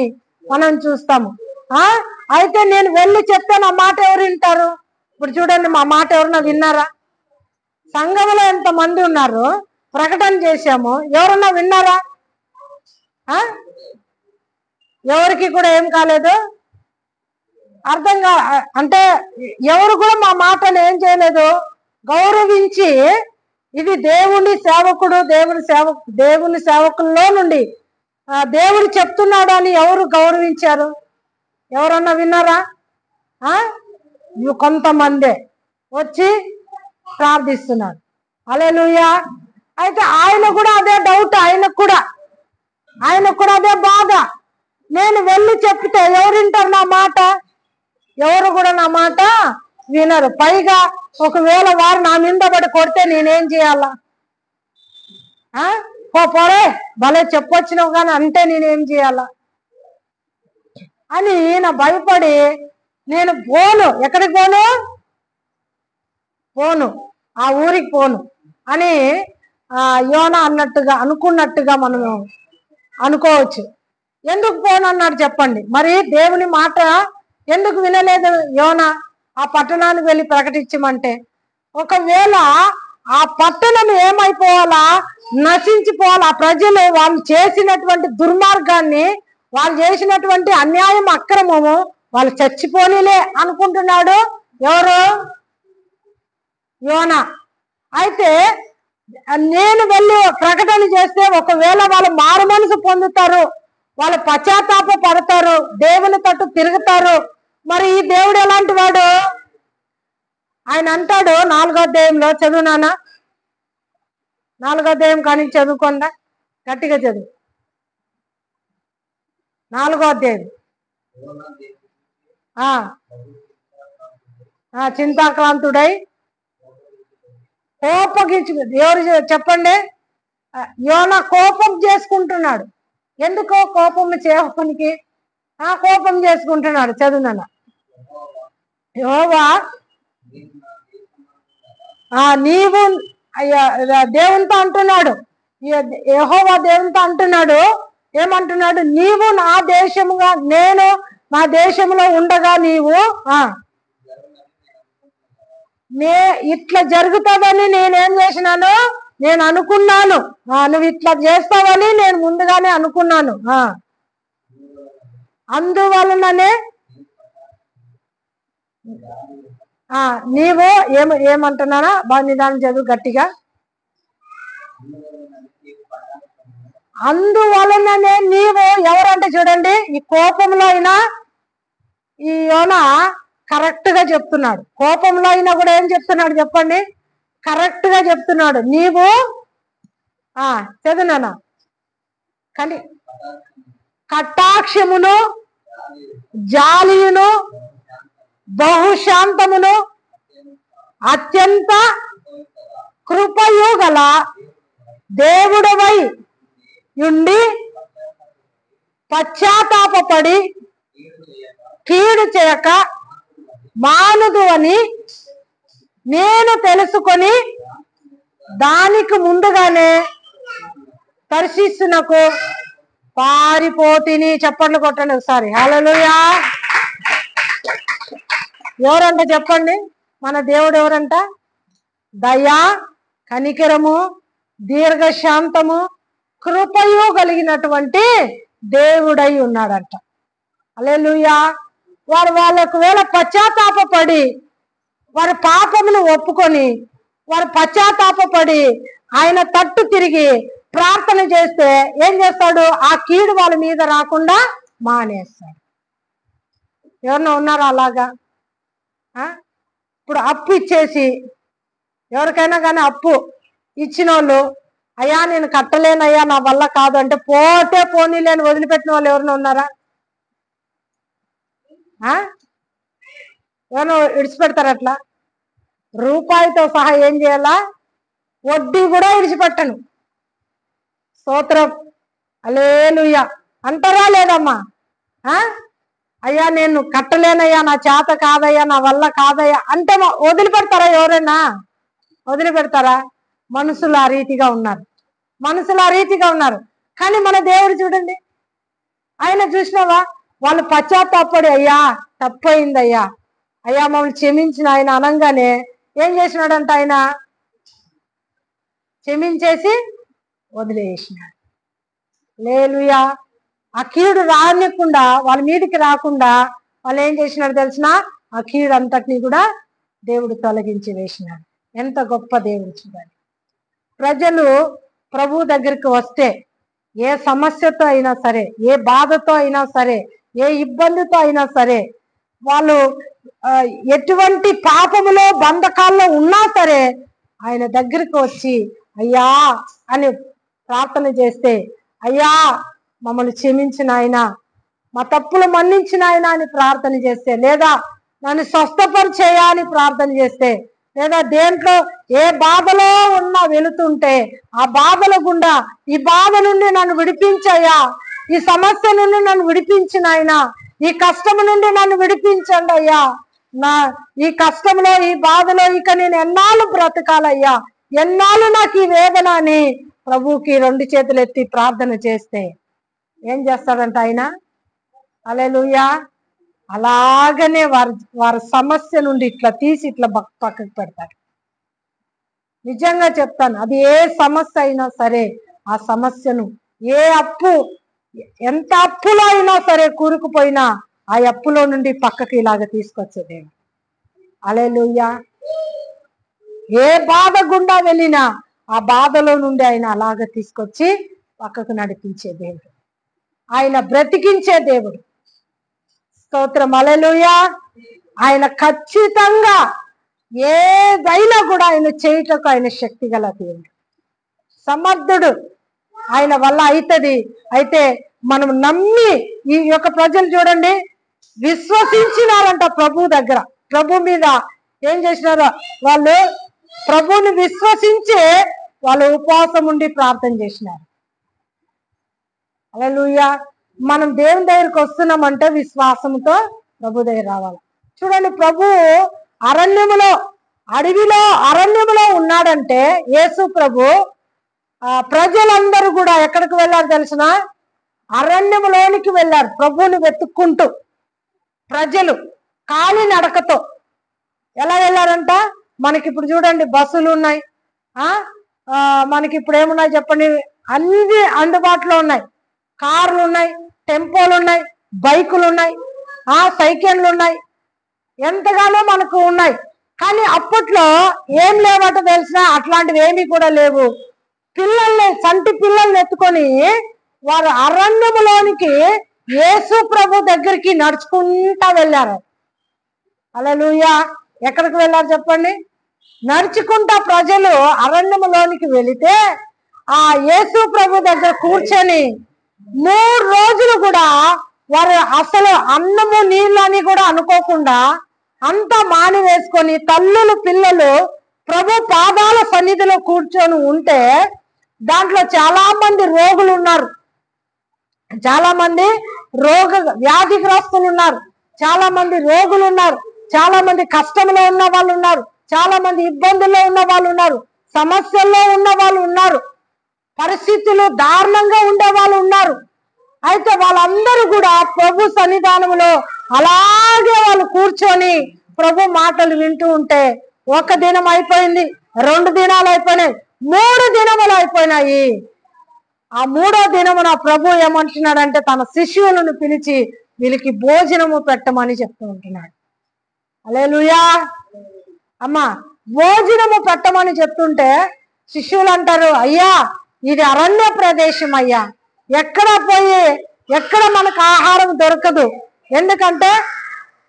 మనం చూస్తాము. అయితే నేను వెళ్ళి చెప్తే నా మాట ఎవరు వింటారు? ఇప్పుడు చూడండి, మా మాట ఎవరన్నా విన్నారా? సంఘంలో ఎంత మంది ఉన్నారు, ప్రకటన చేశాము, ఎవరన్నా విన్నారా? ఎవరికి కూడా ఏం కాలేదు, అర్థం అంటే ఎవరు కూడా మా మాటను ఏం చేయలేదు, గౌరవించి ఇది దేవుని సేవకుడు, దేవుని సేవకుల్లో నుండి దేవుడు చెప్తున్నాడు అని ఎవరు గౌరవించారు? ఎవరన్నా విన్నారా? కొంతమందే వచ్చి ప్రార్థిస్తున్నారు. హల్లెలూయా. అయితే ఆయన కూడా అదే డౌట్, ఆయనకు కూడా అదే బాధ. నేను వెళ్ళి చెప్తే ఎవరు వింటారు నా మాట? ఎవరు కూడా నా మాట వినరు. పైగా ఒకవేళ వారు నా మీద పడి కొడితే నేనేం చేయాలా? పోరే భలే చెప్పొచ్చినావు కానీ అంటే నేనేం చేయాలా అని నా భయపడి నేను పోను. ఎక్కడికి పోను, ఆ ఊరికి పోను అని యోనా అనుకున్నట్టుగా మనం అనుకోవచ్చు. ఎందుకు పోను అన్నాడు చెప్పండి? మరి దేవుని మాట ఎందుకు వినలేదు యోనా? ఆ పట్టణానికి వెళ్ళి ప్రకటించమంటే ఒకవేళ ఆ పట్టణం ఏమైపోవాలా? నశించిపోవాలి. ఆ ప్రజలు వాళ్ళు చేసినటువంటి దుర్మార్గాన్ని, వాళ్ళు చేసినటువంటి అన్యాయం, అక్రమము వాళ్ళు చచ్చిపోనిలే అనుకుంటున్నాడు ఎవరు? యోనా. అయితే నేను వెళ్ళి ప్రకటన చేస్తే ఒకవేళ వాళ్ళు మారు మనసు పొందుతారు, వాళ్ళు పశ్చాత్తాప పడతారు, దేవుని తట్టు తిరుగుతారు. మరి ఈ దేవుడు ఎలాంటి వాడు? ఆయన అంటాడు 4వ అధ్యాయంలో, చదువు నాన్న, 4వ అధ్యాయం కానీ చదువుకోండా, గట్టిగా చదువు. 4వ అధ్యాయం. చింతాక్రాంతుడై కోపగించు. ఎవరు చెప్పండి? యోనా కోపం చేసుకుంటున్నాడు. ఎందుకో కోపం చేయడానికి కోపం చేసుకుంటున్నాడు. చదువునా. యెహోవా నీవు దేవునితో అంటున్నాడు, యెహోవా దేవునితో అంటున్నాడు. ఏమంటున్నాడు? నీవు నా దేశముగా, నేను నా దేశంలో ఉండగా నీవు ఇట్లా జరుగుతుందని నేనేం చేసినాను? నేను అనుకున్నాను. నువ్వు ఇట్లా చేస్తావని నేను ముందుగానే అనుకున్నాను. అందువలననే నీవు ఏమంటున్నానా? బాగా నిదానం చదువు గట్టిగా. అందువలననే నీవు ఎవరంటే చూడండి, ఈ కోపంలో అయినా ఈ యోనా కరెక్ట్ గా చెప్తున్నాడు. కోపంలో అయినా కూడా ఏం చెప్తున్నాడు చెప్పండి? కరెక్ట్ గా చెప్తున్నాడు. నీవు చదువునా. కానీ కటాక్షమును, జాలియును, బహుశాంతమును, అత్యంత కృపయు గల దేవుడవై ఉండి పశ్చాత్తాపపడి కీడు చేయక మానుదు అని నేను తెలుసుకొని దానికి ముందుగానే తర్షీషునకు పారిపోతిని. చప్పట్లు కొట్టండి ఒకసారి. హల్లెలూయా. ఎవరంట చెప్పండి? మన దేవుడు ఎవరంట? దయా, కనికరము, దీర్ఘశాంతము, కృపయు కలిగినటువంటి దేవుడై ఉన్నాడంట. హల్లెలూయా. వాళ్ళకు వేళ పశ్చాత్తాపపడి వారి పాపమును ఒప్పుకొని వారు పశ్చాత్తాపపడి ఆయన తట్టు తిరిగి ప్రార్థన చేస్తే ఏం చేస్తాడు? ఆ కీడు వాళ్ళ మీద రాకుండా మానేస్తాడు. ఎవరన్నా ఉన్నారా అలాగా? ఇప్పుడు అప్పు ఇచ్చేసి ఎవరికైనా కానీ అప్పు ఇచ్చిన వాళ్ళు, అయ్యా నేను కట్టలేనయ్యా, నా వల్ల కాదు అంటే పోతే పోనీలేని వదిలిపెట్టిన వాళ్ళు ఎవరైనా ఉన్నారా? ఎవరైనా విడిచిపెడతారు అట్లా? రూపాయితో సహా ఏం చేయాలా? వడ్డీ కూడా విడిచిపెట్టను. స్తోత్రం. హల్లెలూయా అంటారా లేదమ్మా? అయ్యా నేను కట్టలేనయ్యా, నా చేత కాదయ్యా, నా వల్ల కాదయ్యా అంటే వదిలిపెడతారా? ఎవరైనా వదిలిపెడతారా? మనుషులు ఆ రీతిగా ఉన్నారు, మనుషులు ఆ రీతిగా ఉన్నారు. కానీ మన దేవుడు చూడండి, ఆయన చూసినావా? వాళ్ళు పశ్చాత్తాపడి అయ్యా తప్పయిందయ్యా, అయ్యా మమ్మల్ని క్షమించిన ఆయన అనగానే ఏం చేసినాడంట? ఆయన క్షమించేసి వదిలేసినాడు. హల్లెలూయా. ఆ కీడు రానికుండా, వాళ్ళ మీదికి రాకుండా వాళ్ళు ఏం చేసినాడు తెలిసిన? ఆ కీడు అంతటినీ కూడా దేవుడు తొలగించి వేసినాడు. ఎంత గొప్ప దేవుడు చూడండి. ప్రజలు ప్రభు దగ్గరికి వస్తే ఏ సమస్యతో అయినా సరే, ఏ బాధతో అయినా సరే, ఏ ఇబ్బందితో అయినా సరే, వాళ్ళు ఎటువంటి పాపములో బంధకాల్లో ఉన్నా సరే ఆయన దగ్గరికి వచ్చి అయ్యా అని ప్రార్థన చేస్తే, అయ్యా మమ్మల్ని క్షమించిన ఆయన, మా తప్పులు మన్నించిన ఆయన అని ప్రార్థన చేస్తే, లేదా నన్ను స్వస్థపరిచేయా అని ప్రార్థన చేస్తే, లేదా దేంట్లో ఏ బాధలో ఉన్నా వెళుతుంటే ఆ బాధల గుండా ఈ బాధ నుండి నన్ను విడిపించయ్యా, ఈ సమస్య నుండి నన్ను విడిపించిన ఆయన, ఈ కష్టం నుండి నన్ను విడిపించండి అయ్యా, ఈ కష్టంలో ఈ బాధలో ఇక నేను ఎన్నాళ్ళు బ్రతకాలయ్యా, ఎన్నాళ్ళు నాకు ఈ వేదన అని ప్రభువుకి 2 చేతులు ఎత్తి ప్రార్థన చేస్తే ఏం చేస్తాడంట ఆయన? హల్లెలూయా. అలాగనే వారి సమస్య నుండి ఇట్లా తీసి ఇట్లా పక్కకు పెడతాడు. నిజంగా చెప్తాను, అది ఏ సమస్య అయినా సరే ఆ సమస్యను, ఏ అప్పు, ఎంత అప్పులో అయినా సరే కూరుకుపోయినా ఆ అప్పులో నుండి పక్కకి ఇలాగ తీసుకొచ్చేదేమో. హల్లెలూయా. ఏ బాధ గుండా వెళ్ళినా ఆ బాధలో నుండి ఆయన అలాగ తీసుకొచ్చి పక్కకు నడిపించే దేవుడు, ఆయన బ్రతికించే దేవుడు. స్తోత్రం. హల్లెలూయా. ఆయన ఖచ్చితంగా ఏదైనా కూడా ఆయన చేయటకు ఆయన శక్తి గల దేవుడు, సమర్థుడు. ఆయన వల్ల అవుతుంది. అయితే మనం నమ్మి ఈ యొక్క ప్రజలు చూడండి, విశ్వసించినారంట ప్రభు దగ్గర, ప్రభు మీద ఏం చేసినారో వాళ్ళు ప్రభుని విశ్వసించి వాళ్ళు ఉపవాసం ఉండి ప్రార్థన చేసినారు. హల్లెలూయా. మనం దేవుని దగ్గరికి వస్తున్నామంటే విశ్వాసంతో ప్రభు దగ్గర రావాలి. చూడండి, ప్రభు అరణ్యములో ఉన్నాడంటే యేసు ప్రభు ప్రజలందరూ కూడా ఎక్కడికి వెళ్ళారు తెలిసిన? అరణ్యములోనికి వెళ్ళారు ప్రభువుని వెతుక్కుంటూ. ప్రజలు కాలి నడకతో ఎలా వెళ్ళారంట? మనకి ఇప్పుడు చూడండి బస్సులు ఉన్నాయి, మనకి ఇప్పుడు ఏమున్నాయి చెప్పండి, అన్ని అందుబాటులో ఉన్నాయి. కార్లు ఉన్నాయి, టెంపోలు ఉన్నాయి, బైకులు ఉన్నాయి, సైకిళ్ళు ఉన్నాయి, ఎంతగానో మనకు ఉన్నాయి. కానీ అప్పట్లో ఏం లేవట తెలిసిన? అట్లాంటివి ఏమీ కూడా లేవు. సంటి పిల్లల్ని ఎత్తుకొని వారు అరణ్యములోనికి యేసు ప్రభు దగ్గరికి నడుచుకుంటా వెళ్ళారు. హల్లెలూయా. ఎక్కడికి వెళ్ళారు చెప్పండి? నడుచుకుంటా ప్రజలు అరణ్యములోనికి వెళితే ఆ యేసు ప్రభు దగ్గర కూర్చొని 3 రోజులు కూడా వారు అసలు అన్నము నీళ్ళని కూడా అనుకోకుండా అంతా మాని వేసుకొని తల్లులు పిల్లలు ప్రభు పాదాల సన్నిధిలో కూర్చొని ఉంటే దాంట్లో చాలా మంది రోగులు ఉన్నారు, చాలా మంది వ్యాధిగ్రస్తులు ఉన్నారు, చాలా మంది రోగులు ఉన్నారు, చాలా మంది కష్టంలో ఉన్న వాళ్ళు ఉన్నారు, చాలా మంది ఇబ్బందుల్లో ఉన్న వాళ్ళు ఉన్నారు, సమస్యల్లో ఉన్న వాళ్ళు ఉన్నారు, పరిస్థితులు దారుణంగా ఉండే వాళ్ళు ఉన్నారు. అయితే వాళ్ళందరూ కూడా ప్రభు సన్నిధానంలో అలాగే వాళ్ళు కూర్చొని ప్రభు మాటలు వింటూ ఉంటే 1 దినం అయిపోయింది, 2 దినాలు అయిపోయినాయి, 3 దినములు అయిపోయినాయి. ఆ 3వ దినమున ప్రభు ఏమంటున్నాడంటే తన శిష్యులను పిలిచి వీళ్ళకి భోజనము పెట్టమని చెప్తూ ఉంటున్నాడు. హల్లెలూయా. అమ్మా, భోజనము పెట్టమని చెప్తుంటే శిష్యులు అంటారు, అయ్యా ఇది అరణ్య ప్రదేశం అయ్యా, ఎక్కడ మనకు ఆహారం దొరకదు, ఎందుకంటే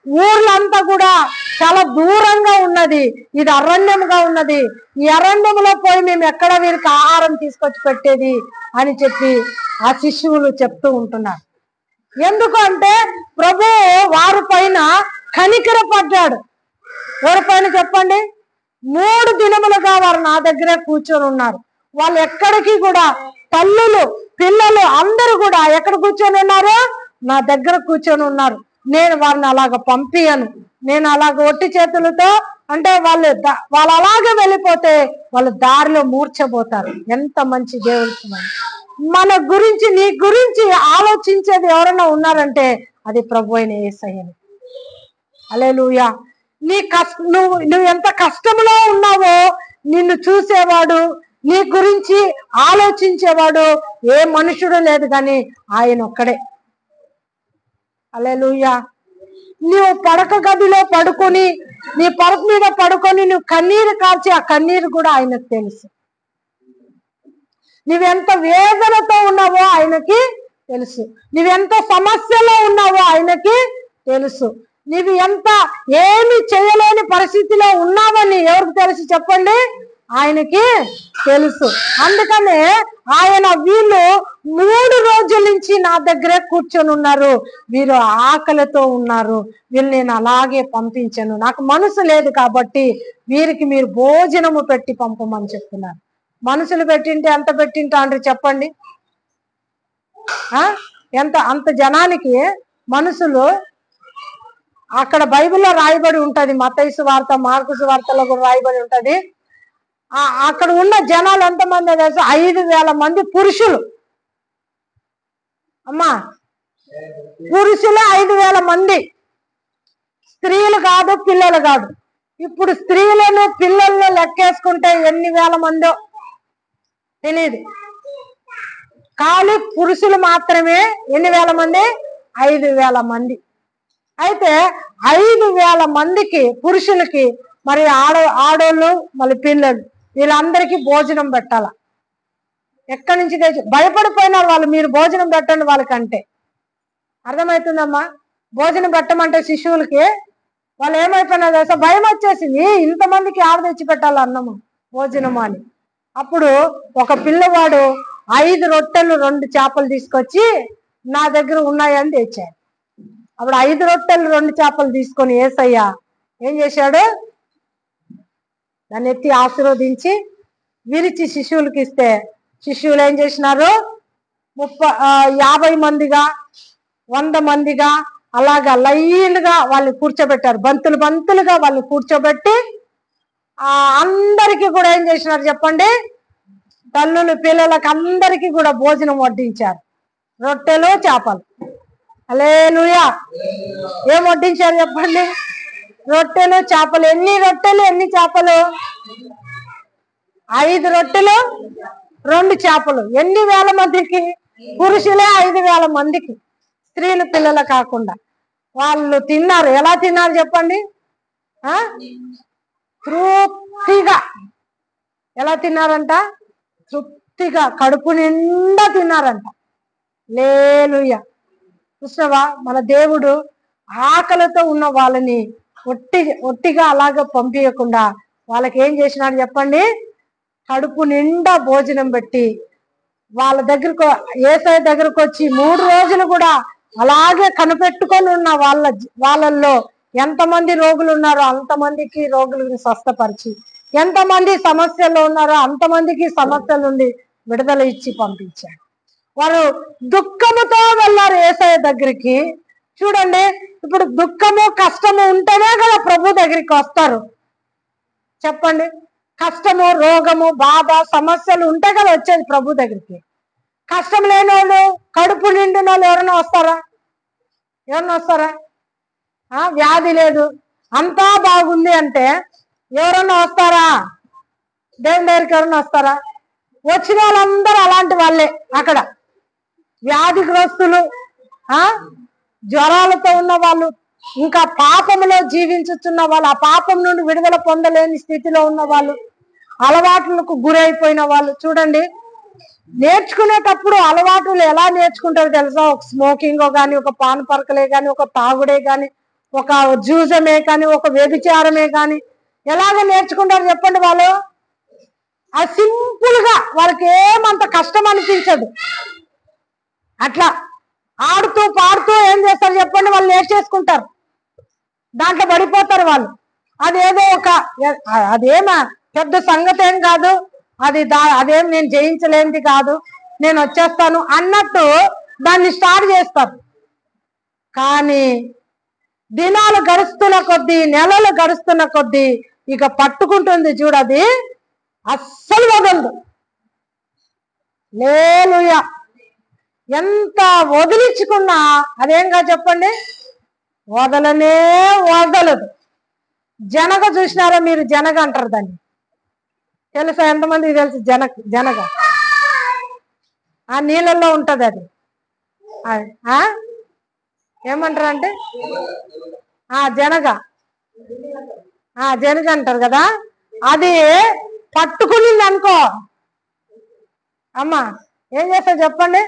ఊర్లంతా కూడా చాలా దూరంగా ఉన్నది, ఇది అరణ్యముగా ఉన్నది, ఈ అరణ్యములో పోయి మేము ఎక్కడ వీరికి ఆహారం తీసుకొచ్చి పెట్టేది అని చెప్పి ఆ శిష్యులు చెప్తూ ఉంటున్నారు. ఎందుకంటే ప్రభు వారి పైన కనికరపడ్డాడు. ఎవరిపైన చెప్పండి? 3 దినములుగా వారు నా దగ్గరే కూర్చొని ఉన్నారు. వాళ్ళు ఎక్కడికి కూడా, తల్లులు పిల్లలు అందరూ కూడా ఎక్కడ కూర్చొని ఉన్నారు? నా దగ్గర కూర్చొని ఉన్నారు. నేను వారిని అలాగ పంపియను, నేను అలాగ ఒట్టి చేతులతో అంటే వాళ్ళు అలాగే వెళ్ళిపోతే వాళ్ళు దారిలో మూర్చబోతారు. ఎంత మంచి దేవుడు! మన గురించి, నీ గురించి ఆలోచించేది ఎవరైనా ఉన్నారంటే అది ప్రభు అయిన యేసయ్యనే. హల్లెలూయా. నువ్వు ఎంత కష్టంలో ఉన్నావో నిన్ను చూసేవాడు, నీ గురించి ఆలోచించేవాడు ఏ మనుషుడు లేదు కానీ ఆయన ఒక్కడే. హల్లెలూయా. నువ్వు పడక గదిలో పడుకొని, నీ పరుపు మీద పడుకొని నువ్వు కన్నీరు కార్చి ఆ కన్నీరు కూడా ఆయనకు తెలుసు. నువ్వెంత వేదనతో ఉన్నావో ఆయనకి తెలుసు, నువ్వెంత సమస్యలో ఉన్నావో ఆయనకి తెలుసు, నువ్వు ఎంత ఏమి చేయలేని పరిస్థితిలో ఉన్నావని ఎవరికి తెలుసు చెప్పండి? ఆయనకి తెలుసు. అందుకనే ఆయన వీళ్ళు 3 రోజుల నుంచి నా దగ్గరే కూర్చొని ఉన్నారు, వీరు ఆకలితో ఉన్నారు, వీళ్ళు నేను అలాగే పంపించాను, నాకు మనసు లేదు కాబట్టి వీరికి మీరు భోజనము పెట్టి పంపమని చెప్తున్నారు. మనసులు పెట్టింటే ఎంత పెట్టింటా అంటారు చెప్పండి? అంత జనానికి మనసులు అక్కడ బైబిల్లో రాయబడి ఉంటది, మత్తయి సువార్త మార్కు సువార్తలో కూడా రాయబడి ఉంటది. అక్కడ ఉన్న జనాలు ఎంతమంది తెలుసు? 5,000 మంది పురుషులు. అమ్మా, పురుషులే 5,000 మంది, స్త్రీలు కాదు, పిల్లలు కాదు. ఇప్పుడు స్త్రీలను పిల్లలను లెక్కేసుకుంటే ఎన్ని వేల మందో తెలియదు, ఖాళీ పురుషులు మాత్రమే ఎన్ని వేల మంది? 5,000 మంది. అయితే 5,000 మందికి పురుషులకి మరి ఆడోళ్ళు మళ్ళీ పిల్లలు వీళ్ళందరికీ భోజనం పెట్టాల. ఎక్కడి నుంచి తెచ్చి భయపడిపోయినారు వాళ్ళు, మీరు భోజనం పెట్టండి వాళ్ళకంటే. అర్థమవుతుందమ్మా? భోజనం పెట్టమంటే శిశువులకి వాళ్ళు ఏమైపోయినారు తెలుసా, భయం వచ్చేసింది. ఇంతమందికి ఆడ తెచ్చి పెట్టాలి అన్నము భోజనము అని. అప్పుడు ఒక పిల్లవాడు 5 రొట్టెలు 2 చేపలు తీసుకొచ్చి నా దగ్గర ఉన్నాయని తెచ్చాడు. అప్పుడు 5 రొట్టెలు 2 చేపలు తీసుకొని యేసయ్య ఏం చేశాడు, దాన్ని ఎత్తి ఆశీర్వదించి విరిచి శిశువులకి ఇస్తే శిశువులు ఏం చేసినారు, 50 మందిగా 100 మందిగా అలాగా లైన్గా వాళ్ళని కూర్చోబెట్టారు. బంతులుగా వాళ్ళని కూర్చోబెట్టి అందరికీ కూడా ఏం చేసినారు చెప్పండి, తల్లులు పిల్లలకు అందరికీ కూడా భోజనం వడ్డించారు. రొట్టెలు చేపలు. హల్లెలూయా. ఏం వడ్డించారు చెప్పండి, రొట్టెలు చేపలు. ఎన్ని రొట్టెలు ఎన్ని చేపలు? 5 రొట్టెలు 2 చేపలు. ఎన్ని వేల మందికి? పురుషులే 5,000 మందికి, స్త్రీలు పిల్లలు కాకుండా. వాళ్ళు తిన్నారు. ఎలా తిన్నారు చెప్పండి, తృప్తిగా. ఎలా తిన్నారంట? తృప్తిగా, కడుపు నిండా తిన్నారంట. హల్లెలూయా. చూసావా, మన దేవుడు ఆకలితో ఉన్న వాళ్ళని ఒట్టిగా అలాగ పంపించకుండా వాళ్ళకి ఏం చేసినాడు చెప్పండి, కడుపు నిండా భోజనం పెట్టి వాళ్ళ దగ్గరకు, యేసయ్య దగ్గరకు వచ్చి 3 రోజులు కూడా అలాగే కనిపెట్టుకొని ఉన్న వాళ్ళల్లో ఎంతమంది రోగులు ఉన్నారో అంతమందికి రోగులను స్వస్థపరిచి, ఎంతమంది సమస్యల్లో ఉన్నారో అంతమందికి సమస్యల నుండి విడుదల ఇచ్చి పంపించాడు. వారు దుఃఖముతో వెళ్ళారు యేసయ్య దగ్గరికి. చూడండి, ఇప్పుడు దుఃఖము కష్టము ఉంటేనే కదా ప్రభు దగ్గరికి వస్తారు చెప్పండి. కష్టము, రోగము, బాధ, సమస్యలు ఉంటే కదా వచ్చేది ప్రభు దగ్గరికి. కష్టం లేని వాళ్ళు, కడుపు నిండిన వాళ్ళు ఎవరైనా వస్తారా? వ్యాధి లేదు, అంతా బాగుంది అంటే ఎవరన్నా వస్తారా? దేవుని దగ్గరికి ఎవరన్నా వస్తారా? వచ్చిన వాళ్ళందరూ అలాంటి వాళ్ళే. అక్కడ వ్యాధిగ్రస్తులు, జ్వరాలతో ఉన్న వాళ్ళు, ఇంకా పాపములో జీవించుతున్న వాళ్ళు, ఆ పాపం నుండి విడుదల పొందలేని స్థితిలో ఉన్న వాళ్ళు, అలవాట్లకు గురైపోయిన వాళ్ళు. చూడండి, నేర్చుకునేటప్పుడు అలవాట్లు ఎలా నేర్చుకుంటారో తెలుసా? ఒక స్మోకింగ్ కానీ, ఒక పాన్ పరకలే కానీ, ఒక తాగుడే కానీ, ఒక జూజమే కానీ, ఒక వ్యభిచారమే కానీ ఎలాగ నేర్చుకుంటారు చెప్పండి వాళ్ళు? అది సింపుల్ గా, వాళ్ళకి ఏమంత కష్టం అనిపించదు. అట్లా ఆడుతూ పాడుతూ ఏం చేస్తారు చెప్పండి, వాళ్ళు నేర్చేసుకుంటారు, దాంట్లో పడిపోతారు వాళ్ళు. అదేదో అదేమా పెద్ద సంగతి ఏం కాదు, అదేం నేను జయించలేనిది కాదు, నేను వచ్చేస్తాను అన్నట్టు దాన్ని స్టార్ట్ చేస్తారు. కానీ దినాలు గడుస్తున్న కొద్దీ, నెలలు గడుస్తున్న కొద్దీ ఇక పట్టుకుంటుంది చూడది, అస్సలు వదలదు. హల్లెలూయా. ఎంత వదిలించుకున్నా అదేంగా చెప్పండి, వదలనే వదలదు. జనగ చూసినారా మీరు? జనగ అంటారు దాన్ని, తెలుసా? ఎంతమందికి తెలుసు జనగ? ఆ నీళ్ళల్లో ఉంటది అది. ఏమంటారు అంటే జనగ అంటారు కదా. అది పట్టుకునింది అనుకో అమ్మా, ఏం చేస్తా చెప్పండి,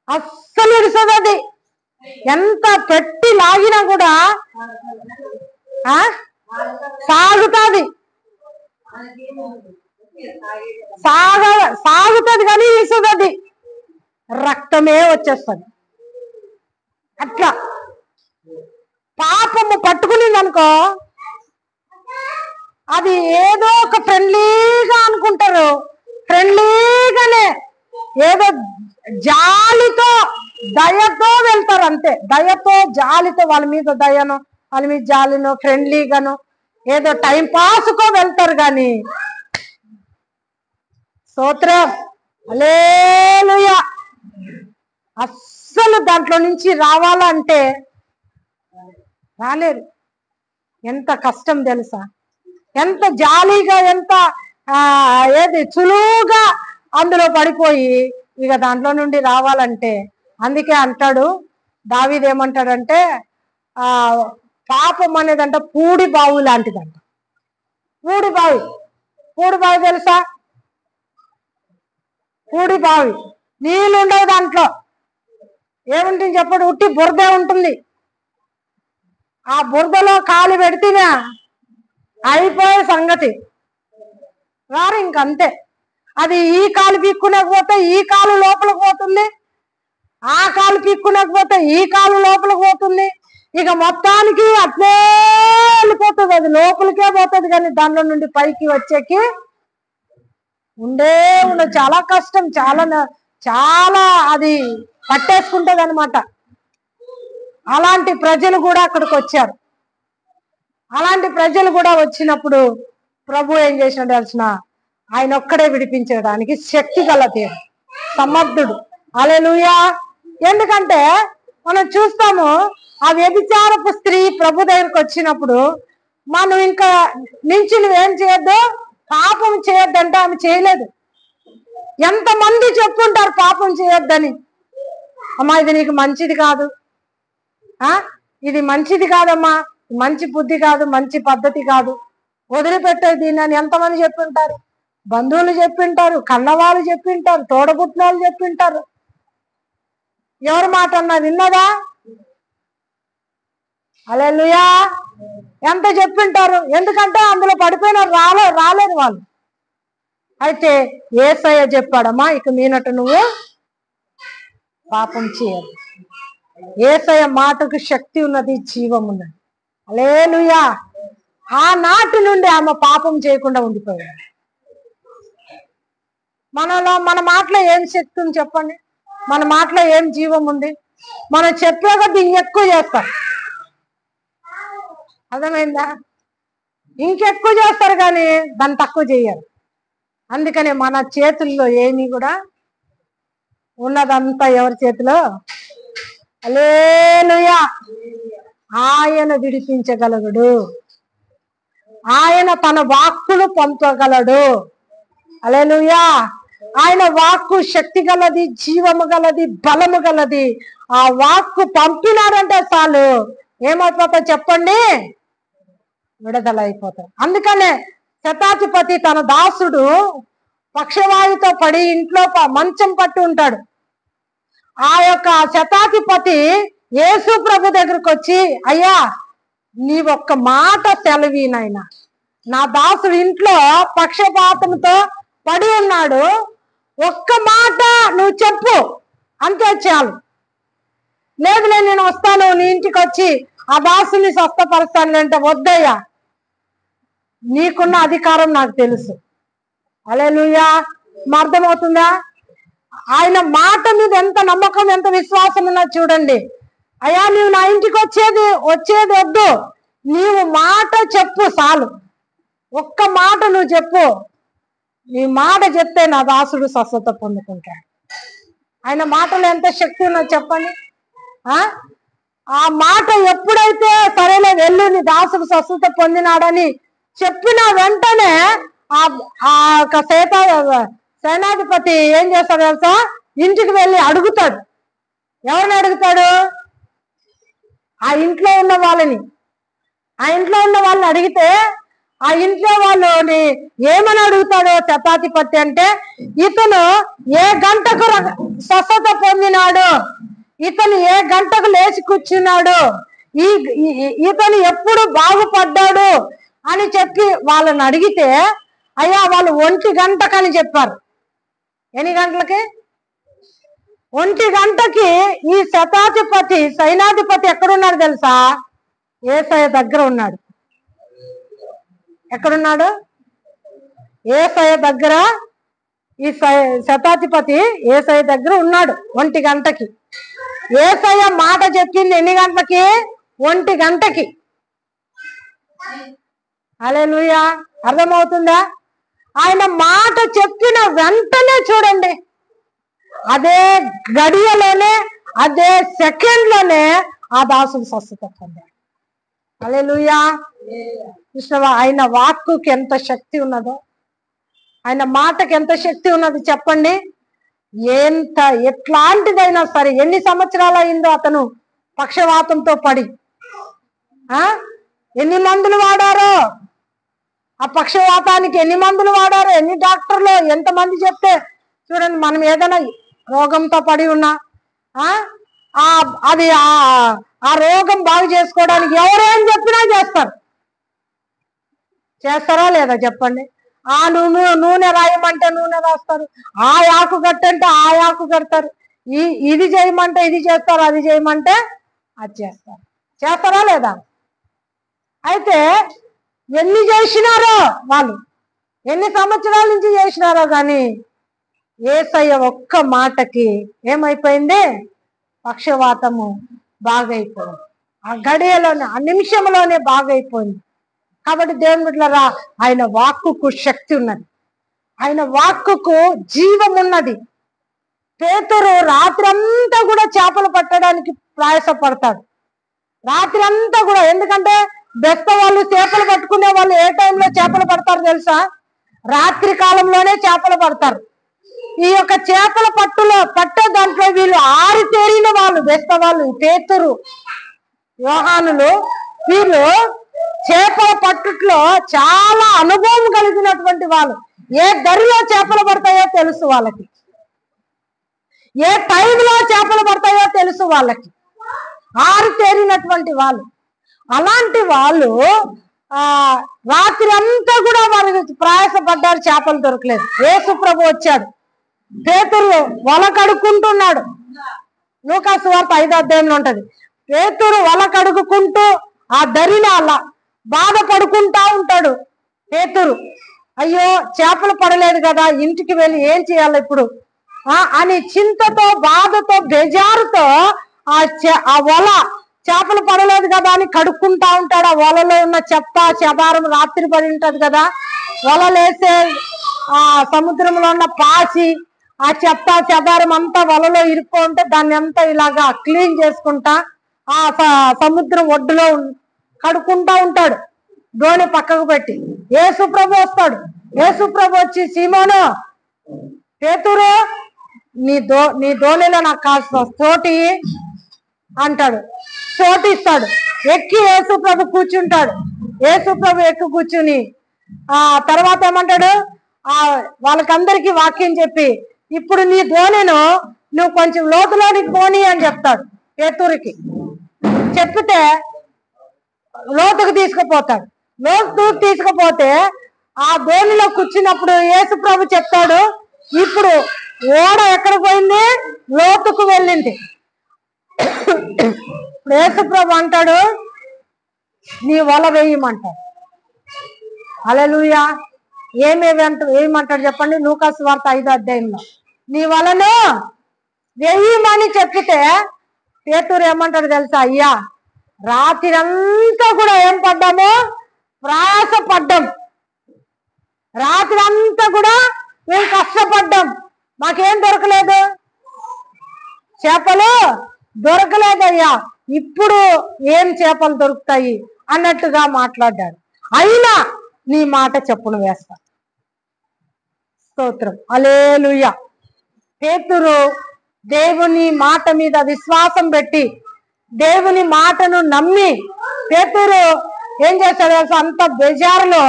అస్సలు ఇడుస్తుంది. అది ఎంత పెట్టి లాగినా కూడా సాగుతుంది కానీ ఇస్తుంది. అది రక్తమే వచ్చేస్తుంది. అట్లా పాపము పట్టుకునింది అనుకో, అది ఏదో ఒక ఫ్రెండ్లీగా అనుకుంటారు, ఫ్రెండ్లీగానే ఏదో జాలితో దయతో వెళ్తారు అంతే. దయతో జాలితో, వాళ్ళ మీద దయను, వాళ్ళ మీద జాలిను, ఫ్రెండ్లీగాను ఏదో టైం పాస్కో వెళ్తారు. కానీ స్తోత్రం, హల్లెలూయా, అస్సలు దాంట్లో నుంచి రావాలంటే రాలేరు. ఎంత కష్టం తెలుసా? ఎంత జాలీగా, ఎంత చులువుగా అందులో పడిపోయి ఇక దాంట్లో నుండి రావాలంటే. అందుకే అంటాడు దావీదు, ఏమంటాడంటే ఆ పాపం అనేదంట పూడి బావు లాంటిదంట. పూడి బావి తెలుసా? పూడి బావి నీళ్ళు ఉండవు, దాంట్లో ఏముంటుంది చెప్పండి, ఉట్టి బురద ఉంటుంది. ఆ బురదలో కాలు పెడితేనే అయిపోయే సంగతి, రారు ఇంకంతే. అది ఈ కాలు పీక్కునకపోతే ఈ కాలు లోపలికి పోతుంది, ఆ కాలు పీక్కునకపోతే ఈ కాలు లోపలికి పోతుంది. ఇక మొత్తానికి అట్లే వెళ్ళిపోతుంది, అది లోపలికే పోతుంది. కానీ దానిలో నుండి పైకి వచ్చేకి ఉండదు, చాలా కష్టం, చాలా అది పట్టేసుకుంటది అనమాట. అలాంటి ప్రజలు కూడా అక్కడికి వచ్చారు. అలాంటి ప్రజలు కూడా వచ్చినప్పుడు ప్రభు ఏం చేసినాడు తెలిసిన? ఆయన ఒక్కడే విడిపించడానికి శక్తి గల దేవుడు, సమర్థుడు. హల్లెలూయా. ఎందుకంటే మనం చూస్తాము, ఆ వ్యభిచారపు స్త్రీ ప్రభు దగ్గరికి వచ్చినప్పుడు మనం ఇంకా నుంచి నువ్వేం చేయొద్దు, పాపం చేయొద్దంటే ఆమె చేయలేదు. ఎంతమంది చెప్పుంటారు పాపం చేయొద్దని. అమ్మా ఇది నీకు మంచిది కాదు, ఇది మంచిది కాదమ్మా, మంచి బుద్ధి కాదు, మంచి పద్ధతి కాదు, వదిలిపెట్టేది దీన్ని అని ఎంతమంది చెప్పింటారు. బంధువులు చెప్పింటారు, కన్నవాళ్ళు చెప్పింటారు, తోడబుట్టినోళ్ళు చెప్పింటారు. ఎవరి మాట అన్నా విన్నదా? హల్లెలూయా. ఎంత చెప్పింటారు, ఎందుకంటే అందులో పడిపోయిన రాలేదు వాళ్ళు. అయితే యేసయ్య చెప్పాడమ్మా, ఇక మీనట్టు నువ్వు పాపం చేయదు. యేసయ్య మాటకు శక్తి ఉన్నది, జీవం ఉన్నది. హల్లెలూయా. ఆనాటి నుండి ఆమె పాపం చేయకుండా ఉండిపోయాడు. మన మాటలో ఏం శక్తి ఉంది చెప్పండి, మన మాటలో ఏం జీవం ఉంది? మనం చెప్పే కొద్ది ఇంకెక్కువ చేస్తారు, అర్థమైందా? ఇంకెక్కువ చేస్తారు కానీ దాన్ని తక్కువ చేయరు. అందుకని మన చేతుల్లో ఏమీ కూడా ఉన్నదంతా ఎవరి చేతిలో? హల్లెలూయా. ఆయన విడిపించగలడు, ఆయన తన వాక్కును పంపగలడు. హల్లెలూయా. ఆయన వాక్కు శక్తి గలది, జీవము గలది, బలము గలది. ఆ వాక్కు పంపినాడంటే చాలు ఏమైపోతా చెప్పండి? విడుదల అయిపోతారు. అందుకనే శతాధిపతి తన దాసుడు పక్షవాయుతో పడి ఇంట్లో మంచం పట్టి ఉంటాడు. ఆ యొక్క శతాధిపతి యేసు ప్రభు దగ్గరకు వచ్చి, అయ్యా నీ ఒక్క మాట సెలవీనైనా, నా దాసుడు ఇంట్లో పక్షపాతంతో పడి ఉన్నాడు, ఒక్క మాట నువ్వు చెప్పు అంతే చాలు. లేదులే నేను వస్తాను నీ ఇంటికి వచ్చి ఆ దాసుని స్వస్థపరుస్తాను అంటే, వద్దయ్యా నీకున్న అధికారం నాకు తెలుసు. హల్లెలూయా. అర్థమవుతుందా? ఆయన మాట మీద ఎంత నమ్మకం, ఎంత విశ్వాసం ఉన్నది చూడండి. అయ్యా నువ్వు నా ఇంటికి వచ్చేది వద్దు, నీవు మాట చెప్పు చాలు, ఒక్క మాట నువ్వు చెప్పు, నీ మాట చెప్తే నా దాసుడు స్వస్థత పొందుకుంటాడు. ఆయన మాటలో ఎంత శక్తి ఉన్నది చెప్పండి. ఆ మాట ఎప్పుడైతే సరేలే వెళ్ళు నీ దాసుడు స్వస్థత పొందినాడని చెప్పిన వెంటనే ఆ సేనాధిపతి ఏం చేస్తాడు తెలుసా? ఇంటికి వెళ్ళి అడుగుతాడు. ఎవరిని అడుగుతాడు? ఆ ఇంట్లో ఉన్న వాళ్ళని. ఆ ఇంట్లో ఉన్న వాళ్ళని అడిగితే ఆ ఇంట్లో వాళ్ళని ఏమని అడుగుతాడు శతాధిపతి అంటే, ఇతను ఏ గంటకు స్వస్థత పొందినాడు, ఇతను ఏ గంటకు లేచి కూర్చున్నాడు, ఇతను ఎప్పుడు బాగుపడ్డాడు అని చెప్పి వాళ్ళని అడిగితే, అయ్యా వాళ్ళు 1 గంటకని చెప్పారు. ఎన్ని గంటలకి? 1 గంటకి. ఈ శతాధిపతి సైనాధిపతి ఎక్కడున్నాడు తెలుసా? యేసయ్య దగ్గర ఉన్నాడు. ఎక్కడున్నాడు? యేసయ్య దగ్గర. ఈ శతాధిపతి యేసయ్య దగ్గర ఉన్నాడు 1 గంటకి. యేసయ్య మాట చెప్పింది ఎన్ని గంటలకి? 1 గంటకి. హల్లెలూయా. అర్థమవుతుందా? ఆయన మాట చెప్పిన వెంటనే చూడండి, అదే గడియలోనే, అదే సెకండ్లోనే ఆ దాసుడు స్వస్థత పొందాడు. హల్లెలూయా. కృష్ణవా, ఆయన వాక్కుకి ఎంత శక్తి ఉన్నదో, ఆయన మాటకి ఎంత శక్తి ఉన్నది చెప్పండి. ఎట్లాంటిదైనా సరే, ఎన్ని సంవత్సరాలు అయిందో అతను పక్షవాతంతో పడి, ఎన్ని మందులు వాడారో, ఆ పక్షవాతానికి ఎన్ని మందులు వాడారో, ఎన్ని డాక్టర్లు ఎంతమంది చెప్తే చూడండి. మనం ఏదైనా రోగంతో పడి ఉన్నా అది ఆ రోగం బాగు చేసుకోవడానికి ఎవరేం చెప్పినా చేస్తారా లేదా చెప్పండి. ఆ నూనె రాయమంటే నూనె రాస్తారు, ఆ ఆకు కట్టంటే ఆ ఆకు కడతారు, ఇది చేయమంటే ఇది చేస్తారు, అది చేయమంటే అది చేస్తారా లేదా? అయితే ఎన్ని చేసినారో వాళ్ళు, ఎన్ని సంవత్సరాల నుంచి చేసినారో కానీ యేసయ్య ఒక్క మాటకి ఏమైపోయింది? పక్షవాతము బాగైపోయింది. ఆ గడియలోనే, ఆ నిమిషంలోనే బాగైపోయింది. కాబట్టి దేవుని బిడ్డలారా, ఆయన వాక్కుకు శక్తి ఉన్నది, ఆయన వాక్కుకు జీవం ఉన్నది. పేతురు రాత్రంతా కూడా చేపలు పట్టడానికి ప్రయాసపడతాడు, రాత్రి అంతా కూడా. ఎందుకంటే బెస్త వాళ్ళు చేపలు పట్టుకునే వాళ్ళు ఏ టైంలో చేపలు పడతారు తెలుసా? రాత్రి కాలంలోనే చేపలు పడతారు. ఈ యొక్క చేపల పట్టే దాంట్లో వీళ్ళు ఆరితేరిన వాళ్ళు, బెస్త వాళ్ళు, పేతురు, యోహానులు, వీళ్ళు చేపల పట్టుట్లో చాలా అనుభవం కలిగినటువంటి వాళ్ళు. ఏ దరిలో చేపలు పడతాయో తెలుసు వాళ్ళకి, ఏ టైంలో చేపలు పడతాయో తెలుసు వాళ్ళకి, ఆరితేరినటువంటి వాళ్ళు. అలాంటి వాళ్ళు రాత్రి అంతా కూడా వాళ్ళు ప్రయాసపడ్డారు, చేపలు దొరకలేదు. యేసు ప్రభు వచ్చాడు, పేతురు వల కడుక్కుంటున్నాడు. లూకా సువార్త 5వ అధ్యాయంలో ఉంటది. పేతురు వల కడుక్కుంటూ ఆ దరిని అలా బాధపడుకుంటా ఉంటాడు. పేతురు అయ్యో చేపలు పడలేదు కదా, ఇంటికి వెళ్ళి ఏం చేయాలి ఇప్పుడు అని చింతతో, బాధతో, బేజారుతో ఆ వల, చేపలు పడలేదు కదా అని కడుక్కుంటా ఉంటాడు. ఆ వలలో ఉన్న చెత్త చెదారం రాత్రి పడి ఉంటది కదా, వలలేసే ఆ సముద్రంలో ఉన్న పాచి, ఆ చెత్త చెదారం అంతా వలలో ఇరుక్కో ఉంటే దాన్ని అంతా ఇలాగా క్లీన్ చేసుకుంటా ఆ సముద్రం ఒడ్డులో కడుక్కుంటా ఉంటాడు, దోణి పక్కకు పెట్టి. యేసు ప్రభు వస్తాడు. యేసు ప్రభు వచ్చి, సీమోను, పేతురు, నీ దోణిలో నాకు కాస్త చోటి అంటాడు. చోటిస్తాడు. ఎక్కి యేసు ప్రభు కూర్చుంటాడు. యేసు ప్రభు ఎక్కి కూర్చుని తర్వాత ఏమంటాడు? వాళ్ళకందరికీ వాక్యం చెప్పి, ఇప్పుడు నీ దోణిను నువ్వు కొంచెం లోతులోనికి పోని అని చెప్తాడు. పేతురికి చెప్పితే లోతుకు తీసుకుపోతాడు. లోతుకు తీసుకుపోతే ఆ దోణిలో కూర్చున్నప్పుడు యేసు ప్రభు చెప్తాడు, ఇప్పుడు ఓడ ఎక్కడ పోయింది? లోతుకు వెళ్ళింది. యేసు ప్రభు అంటాడు, నీ వల వేయమంటాడు. హల్లెలూయా. ఏమంటాడు చెప్పండి? లూకా సువార్త 5వ అధ్యాయంలో నీ వలను వేయమని చెప్పితే పేతురు ఏమంటాడు తెలుసా? అయ్యా, రాత్రి అంతా కూడా ఏం పడ్డాము? ప్రయాసపడ్డాం. రాత్రి అంతా కూడా మేము కష్టపడ్డాం, మాకేం దొరకలేదు, చేపలు దొరకలేదయ్యా, ఇప్పుడు ఏం చేపలు దొరుకుతాయి అన్నట్టుగా మాట్లాడాడు. అయినా నీ మాట చెప్పును వేస్తా. స్తోత్రం, హల్లెలూయా. పేతురు దేవుని మాట మీద విశ్వాసం పెట్టి, దేవుని మాటను నమ్మి, పేతురు ఏం చేశాడు? అంత బెజారులో,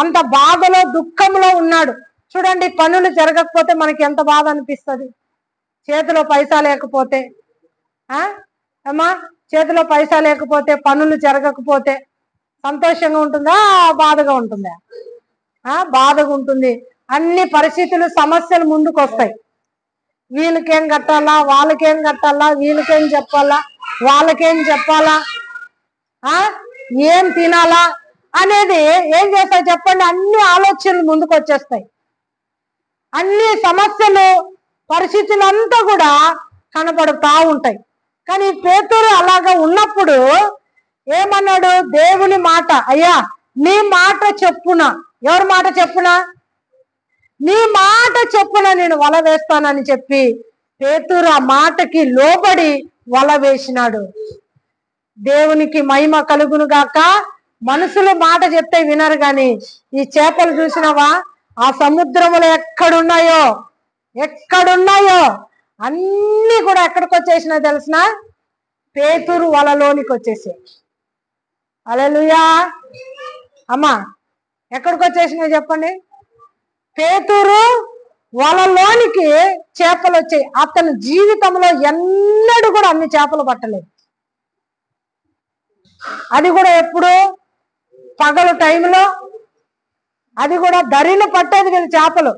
అంత బాధలో, దుఃఖంలో ఉన్నాడు. చూడండి, పనులు జరగకపోతే మనకి ఎంత బాధ అనిపిస్తుంది. చేతిలో పైసా లేకపోతే, అమ్మా, చేతిలో పైసా లేకపోతే, పనులు జరగకపోతే సంతోషంగా ఉంటుందా? బాధగా ఉంటుందా? బాధగా ఉంటుంది. అన్ని పరిస్థితులు, సమస్యలు ముందుకు వస్తాయి. వీళ్ళకేం కట్టాలా, వాళ్ళకేం కట్టాలా, వీళ్ళకేం చెప్పాలా, వాళ్ళకేం చెప్పాలా, ఏం తినాలా అనేది ఏం చేస్తాయి చెప్పండి? అన్ని ఆలోచనలు ముందుకు వచ్చేస్తాయి. అన్ని సమస్యలు, పరిస్థితులు అంతా కూడా కనబడుతూ ఉంటాయి. కానీ పేతురు అలాగా ఉన్నప్పుడు ఏమన్నాడు? దేవుని మాట, అయ్యా నీ మాట చెప్పున. ఎవరి మాట చెప్పున? నీ మాట చెప్పున నేను వల వేస్తానని చెప్పి పేతురు ఆ మాటకి లోబడి వల వేసినాడు. దేవునికి మహిమ కలుగును గాక. మనుషులు మాట చెప్తే వినరు, గాని ఈ చేపలు చూసినవా? ఆ సముద్రములు ఎక్కడున్నాయో అన్ని కూడా ఎక్కడికి వచ్చేసినా తెలిసిన? పేతురు వలలోనికి వచ్చేసాయి. హల్లెలూయా. అమ్మా ఎక్కడికి వచ్చేసినాయి చెప్పండి? పేతురు వలలోనికి చేపలు వచ్చాయి. అతని జీవితంలో ఎన్నడూ కూడా అన్ని చేపలు పట్టలేదు. అది కూడా ఎప్పుడు? పగలు టైంలో. అది కూడా దరిన పట్టేది వీళ్ళు చేపలు.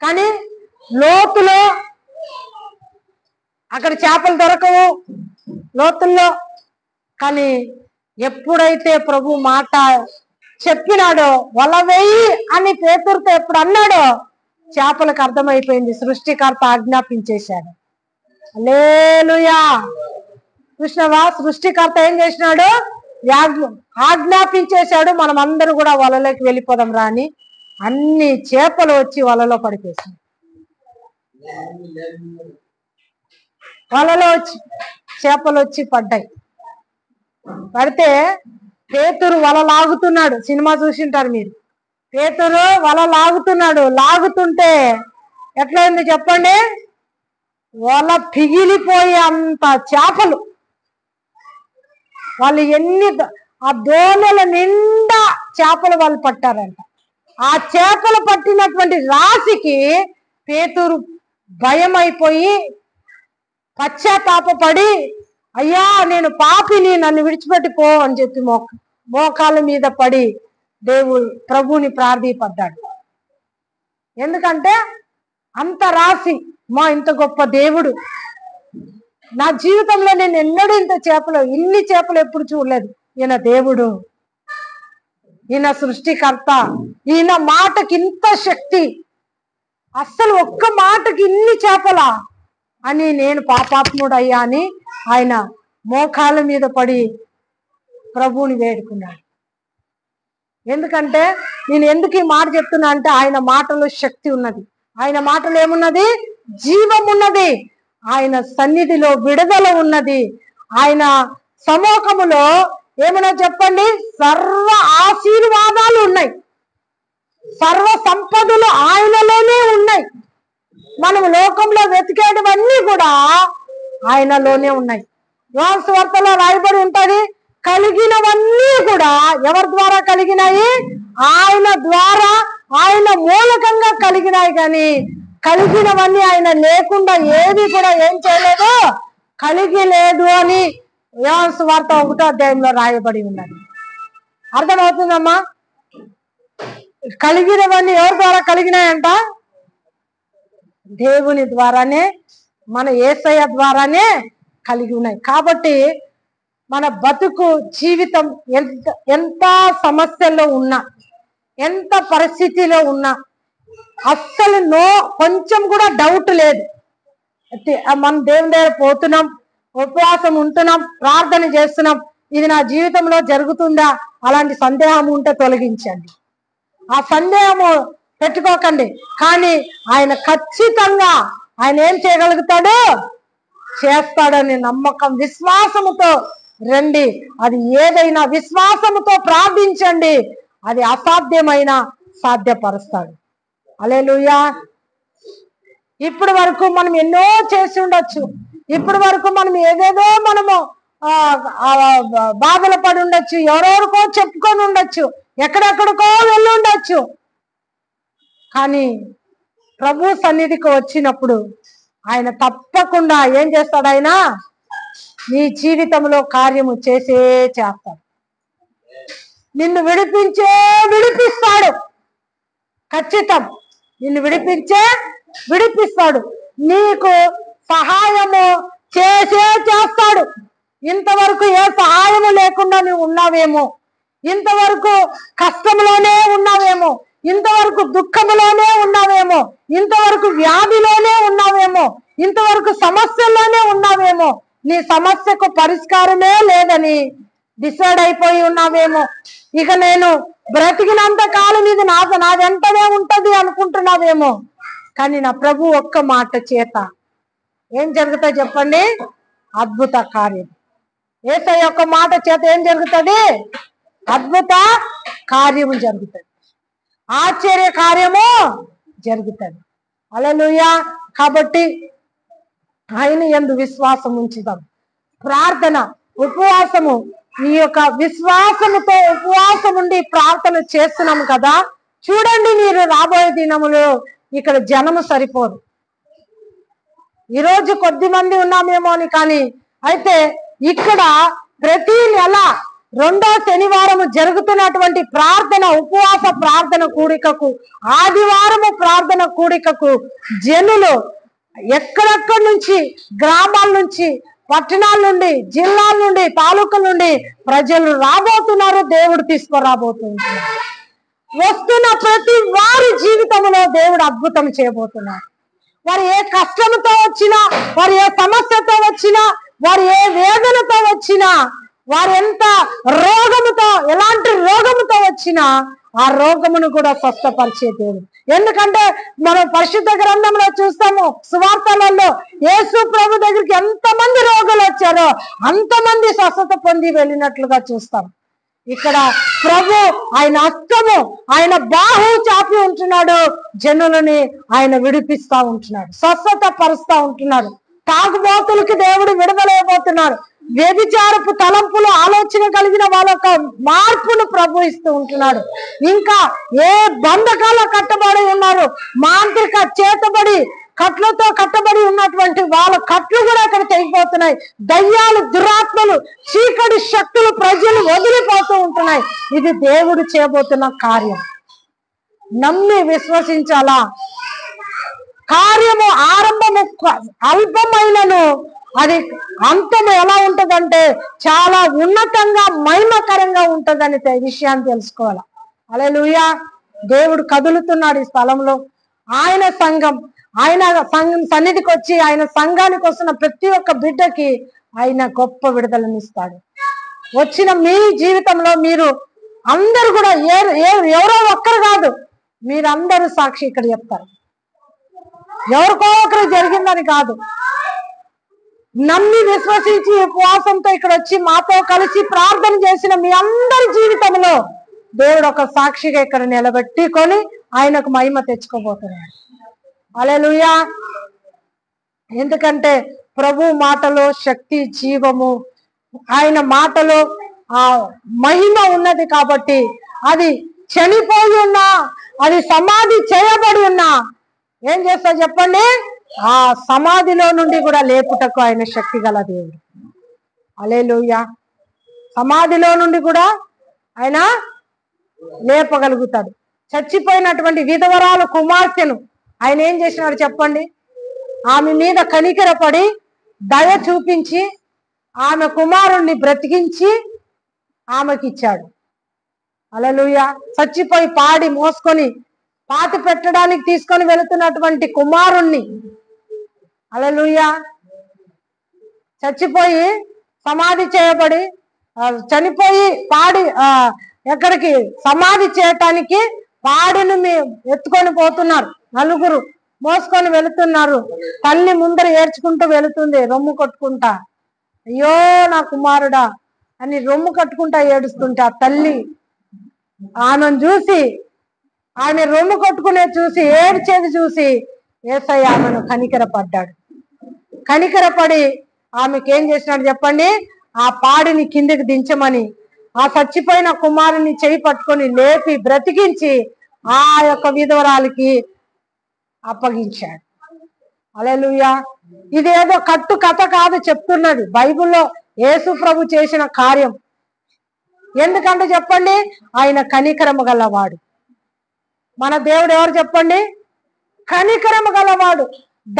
కానీ లోతులో అక్కడ చేపలు దొరకవు లోతుల్లో. కానీ ఎప్పుడైతే ప్రభు మాట చెప్పినాడో, వల వేయి అని పేతురుతో ఎప్పుడు అన్నాడో, చేపలకు అర్థమైపోయింది. సృష్టికర్త ఆజ్ఞాపించేశాడు. హల్లెలూయా. కృష్ణవా, సృష్టికర్త ఏం చేసినాడు? ఆజ్ఞాపించేశాడు. మనం అందరూ కూడా వలలోకి వెళ్ళిపోదాం రా అని అన్ని చేపలు వచ్చి వలలో పడిపోయాయి. వలలో వచ్చి చేపలు వచ్చి పడ్డాయి. పడితే పేతురు వల లాగుతున్నాడు. సినిమా చూసింటారు మీరు. పేతురు వల లాగుతున్నాడు. లాగుతుంటే ఎట్లయింది చెప్పండి? వల పిగిలిపోయే అంత చేపలు. వాళ్ళు ఆ దోణల నిండా చేపలు వాళ్ళు పట్టారంట. ఆ చేపలు పట్టినటువంటి రాశికి పేతురు భయం అయిపోయి పశ్చాత్తాపపడి, అయ్యా నేను పాపిని, నన్ను విడిచిపెట్టి పో అని చెప్పి మోకాళ్ళ మీద పడి ప్రభుని ప్రార్థిపడ్డాడు. ఎందుకంటే అంత రాశి, మా ఇంత గొప్ప దేవుడు, నా జీవితంలో నేను ఎన్నడూ ఇన్ని చేపలు ఎప్పుడు చూడలేదు. ఈయన దేవుడు, ఈయన సృష్టికర్త, ఈయన మాటకి ఇంత శక్తి, అస్సలు ఒక్క మాటకి ఇన్ని చేపలా అని నేను పాపాత్ముడు అయ్యా అని ఆయన మోకాళ్ళ మీద పడి ప్రభువుని వేడుకున్నాడు. ఎందుకంటే నేను ఎందుకు ఈ మాట చెప్తున్నా అంటే, ఆయన మాటలో శక్తి ఉన్నది. ఆయన మాటలో ఏమున్నది? జీవం ఉన్నది. ఆయన సన్నిధిలో విడుదల ఉన్నది. ఆయన సమూహములో ఏమన్నా చెప్పండి, సర్వ ఆశీర్వాదాలు ఉన్నాయి, సర్వ సంపదలు ఆయనలోనే ఉన్నాయి. మనం లోకంలో వెతికేటివన్నీ కూడా ఆయనలోనే ఉన్నాయి. యోహాను సువార్తలో రాయబడి ఉంటది, కలిగినవన్నీ కూడా ఎవరి ద్వారా కలిగినాయి? ఆయన ద్వారా, ఆయన మూలకంగా కలిగినాయి. కానీ కలిగినవన్నీ ఆయన లేకుండా ఏది కూడా ఏం చేయలేదు, కలిగి లేదు అని యోహాను సువార్త 1వ అధ్యాయంలో రాయబడి ఉన్నది. అర్థమవుతుందమ్మా? కలిగినవన్నీ ఎవరి ద్వారా కలిగినాయంట? దేవుని ద్వారానే, మన యేసయ్య ద్వారానే కలిగి ఉన్నాయి. కాబట్టి మన బతుకు జీవితం ఎంత సమస్యల్లో ఉన్నా, ఎంత పరిస్థితిలో ఉన్నా అస్సలు కొంచెం కూడా డౌట్ లేదు. మనం దేవుని దగ్గర పోతున్నాం, ఉపవాసం ఉంటున్నాం, ప్రార్థన చేస్తున్నాం, ఇది నా జీవితంలో జరుగుతుందా? అలాంటి సందేహం ఉంటే తొలగించండి. ఆ సందేహము పెట్టుకోకండి. కానీ ఆయన ఖచ్చితంగా ఆయన ఏం చేయగలుగుతాడు? చేస్తాడని నమ్మకం, విశ్వాసముతో రండి. అది ఏదైనా విశ్వాసముతో ప్రార్థించండి, అది అసాధ్యమైన సాధ్యపరుస్తాడు. హల్లెలూయా. ఇప్పటి వరకు మనం ఎన్నో చేసి ఉండొచ్చు, ఇప్పటి వరకు మనం ఏదేదో మనము బాధలు పడి ఉండొచ్చు, ఎవరెవరికో చెప్పుకొని ఉండొచ్చు, ఎక్కడెక్కడికో వెళ్ళి ఉండొచ్చు. కానీ ప్రభు సన్నిధికి వచ్చినప్పుడు ఆయన తప్పకుండా ఏం చేస్తాడు? ఆయన నీ జీవితంలో కార్యము చేస్తాడు. నిన్ను విడిపిస్తాడు. ఖచ్చితం, నిన్ను విడిపిస్తాడు. నీకు సహాయము చేస్తాడు. ఇంతవరకు ఏ సహాయము లేకుండా నువ్వు ఉన్నావేమో, ఇంతవరకు కష్టంలోనే ఉన్నావేమో, ఇంతవరకు దుఃఖంలోనే ఉన్నావేమో, ఇంతవరకు వ్యాధిలోనే ఉన్నావేమో, ఇంతవరకు సమస్యల్లోనే ఉన్నావేమో, నీ సమస్యకు పరిష్కారమే లేదని డిసైడ్ అయిపోయి ఉన్నావేమో, ఇక నేను బ్రతికినంత కాలం ఇది నాదెంతనే ఉంటది అనుకుంటున్నావేమో. కానీ నా ప్రభు ఒక్క మాట చేత ఏం జరుగుతాయి చెప్పండి? అద్భుత కార్యం. యేసయ్య యొక్క మాట చేత ఏం జరుగుతుంది? అద్భుత కార్యము జరుగుతుంది, ఆశ్చర్య కార్యము జరుగుతుంది. హల్లెలూయా. కాబట్టి ఆయన యందు విశ్వాసం ఉంచుదాం. ప్రార్థన, ఉపవాసము ఈ యొక్క విశ్వాసముతో ఉపవాసం ఉండి ప్రార్థన చేస్తున్నాం కదా, చూడండి మీరు రాబోయే దినములు ఇక్కడ జనము సరిపోరు. ఈరోజు కొద్ది మంది ఉన్నామేమో అని, కానీ అయితే ఇక్కడ ప్రతి నెల 2వ శనివారం జరుగుతున్నటువంటి ప్రార్థన, ఉపవాస ప్రార్థన కూడికకు, ఆదివారము ప్రార్థన కూడికకు జనులు ఎక్కడెక్కడి నుంచి, గ్రామాల నుంచి, పట్టణాల నుండి, జిల్లాల నుండి, తాలూకాల నుండి ప్రజలు రాబోతున్నారు. దేవుడు తీసుకురాబోతున్నారు. వస్తున్న ప్రతి వారి జీవితంలో దేవుడు అద్భుతం చేయబోతున్నారు. వారు ఏ కష్టంతో వచ్చినా, వారు ఏ సమస్యతో వచ్చినా, వారు ఏ వేదనతో వచ్చినా, వారు ఎంత రోగముతో, ఎలాంటి రోగముతో వచ్చినా ఆ రోగమును కూడా స్వస్థపరిచే దేవుడు. ఎందుకంటే మనం పరిశుద్ధ గ్రంథంలో చూస్తాము, సువార్తలలో యేసు ప్రభు దగ్గరికి ఎంతమంది రోగులు వచ్చారో అంతమంది స్వస్థత పొంది వెళ్ళినట్లుగా చూస్తాం. ఇక్కడ ప్రభు ఆయన హస్తము, ఆయన బాహు చాపి ఉంటున్నాడు. జనులని ఆయన విడిపిస్తా ఉంటున్నాడు, స్వస్థత పరుస్తా ఉంటున్నాడు. తాగుబోతులకి దేవుడు విడుదలైపోతున్నాడు. వ్యభిచారపు తలంపులు, ఆలోచన కలిగిన వాళ్ళొక మార్పును ప్రభు ఇస్తూ ఉంటున్నాడు. ఇంకా ఏ బంధకాల్లో కట్టబడి ఉన్నారు, మాంత్రిక చేతబడి కట్లతో కట్టబడి ఉన్నటువంటి వాళ్ళ కట్లు కూడా అక్కడ తెగిపోతున్నాయి. దయ్యాలు, దురాత్మలు, చీకటి శక్తులు ప్రజలు వదిలిపోతూ ఉంటున్నాయి. ఇది దేవుడు చేయబోతున్న కార్యం. నమ్మి విశ్వసించాలా. కార్యము ఆరంభము అల్పమైనను అది అంతం ఎలా ఉంటదంటే చాలా ఉన్నతంగా, మహిమకరంగా ఉంటదని విషయాన్ని తెలుసుకోవాలి. హల్లెలూయా. దేవుడు కదులుతున్నాడు ఈ స్థలంలో. ఆయన సంఘం, ఆయన సంఘం సన్నిధికి వచ్చి ఆయన సంఘానికి వస్తున్న ప్రతి ఒక్క బిడ్డకి ఆయన గొప్ప విడుదలనిస్తాడు. వచ్చిన మీ జీవితంలో మీరు అందరు కూడా ఎవరో ఒక్కరు కాదు, మీరందరూ సాక్షి ఇక్కడ చెప్తారు. ఎవరికో ఒకరు జరిగిందని కాదు. నమ్మి విశ్వసించి ఉపవాసంతో ఇక్కడ వచ్చి మాతో కలిసి ప్రార్థన చేసిన మీ అందరి జీవితంలో దేవుడు ఒక సాక్షిగా ఇక్కడ నిలబెట్టుకొని ఆయనకు మహిమ తెచ్చుకోబోతున్నాడు. హల్లెలూయా. ఎందుకంటే ప్రభు మాటలో శక్తి, జీవము, ఆయన మాటలో ఆ మహిమ ఉన్నది. కాబట్టి అది చనిపోయి ఉన్నా, అది సమాధి చేయబడి ఉన్నా ఏం చేస్తా చెప్పండి, ఆ సమాధిలో నుండి కూడా లేపుటకు ఆయన శక్తి గల దేవుడు. హల్లెలూయా. సమాధిలో నుండి కూడా ఆయన లేపగలుగుతాడు. చచ్చిపోయినటువంటి విధవరాలు కుమార్తెను ఆయన ఏం చేసినాడు చెప్పండి, ఆమె మీద కనికరపడి దయ చూపించి ఆమె కుమారుణ్ణి బ్రతికించి ఆమెకి ఇచ్చాడు. హల్లెలూయా. చచ్చిపోయి పాడి మోసుకొని పాతి పెట్టడానికి తీసుకొని వెళుతున్నటువంటి కుమారుణ్ణి, హల్లెలూయా, చచ్చిపోయి సమాధి చేయబడి చనిపోయి పాడి ఎక్కడికి సమాధి చేయటానికి పాడిని ఎత్తుకొని పోతున్నారు. నలుగురు మోసుకొని వెళుతున్నారు. తల్లి ముందర ఏడ్చుకుంటూ వెళుతుంది, రొమ్ము కొట్టుకుంటా. అయ్యో నా కుమారుడా అని రొమ్ము కట్టుకుంటా ఏడుస్తుంటే ఆ తల్లి ఆమెను చూసి, ఆమె రొమ్ము కొట్టుకునే చూసి, ఏడ్చేది చూసి యేసయ్య ఆమెను కనికరపడ్డాడు. కనికరపడి ఆమెకి ఏం చేసినాడు చెప్పండి, ఆ పాడిని కిందకి దించమని ఆ చచ్చిపోయిన కుమారుని చేయి పట్టుకొని లేపి బ్రతికించి ఆ యొక్క విధవరాలికి అప్పగించాడు. హల్లెలూయా. ఇదేదో కట్టు కథ కాదు చెప్తున్నది, బైబిల్లో యేసు ప్రభు చేసిన కార్యం. ఎందుకంటే చెప్పండి, ఆయన కనికరము గలవాడు. మన దేవుడు ఎవరు చెప్పండి, కనికరము గలవాడు,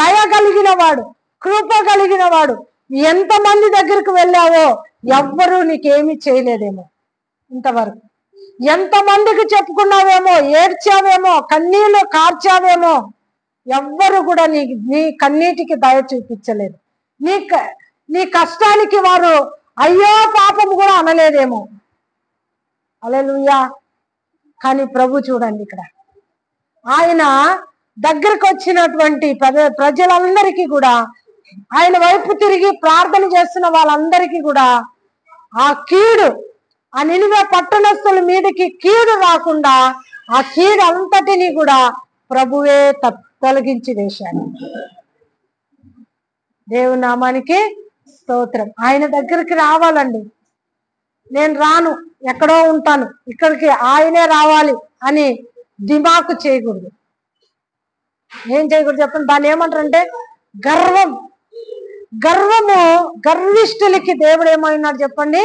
దయ కలిగిన వాడు, కృప కలిగిన వాడు. ఎంతమంది దగ్గరికి వెళ్ళావో ఎవ్వరూ నీకేమీ చేయలేదేమో ఇంతవరకు. ఎంతమందికి చెప్పుకున్నావేమో, ఏడ్చావేమో, కన్నీళ్లు కార్చావేమో, ఎవ్వరు కూడా నీ కన్నీటికి దయ చూపించలేదు. నీ కష్టానికి వారు అయ్యో పాపం కూడా అనలేదేమో. హల్లెలూయా. కానీ ప్రభు చూడండి, ఇక్కడ ఆయన దగ్గరకు వచ్చినటువంటి ప్రజలందరికీ కూడా, ఆయన వైపు తిరిగి ప్రార్థన చేస్తున్న వాళ్ళందరికీ కూడా ఆ కీడు, ఆ నినివే పట్టణస్థుల మీదకి కీడు రాకుండా ఆ కీడు అంతటిని కూడా ప్రభువే తొలగించి వేశాడు. దేవుని నామానికి స్తోత్రం. ఆయన దగ్గరికి రావాలండి. నేను రాను, ఎక్కడో ఉంటాను, ఇక్కడికి ఆయనే రావాలి అని దిమాకు చేయకూడదు. ఏం చేయకూడదు చెప్పండి? దాన్ని ఏమంటారంటే గర్వం. గర్వము, గర్విష్ఠులకి దేవుడు ఏమైనాడు చెప్పండి?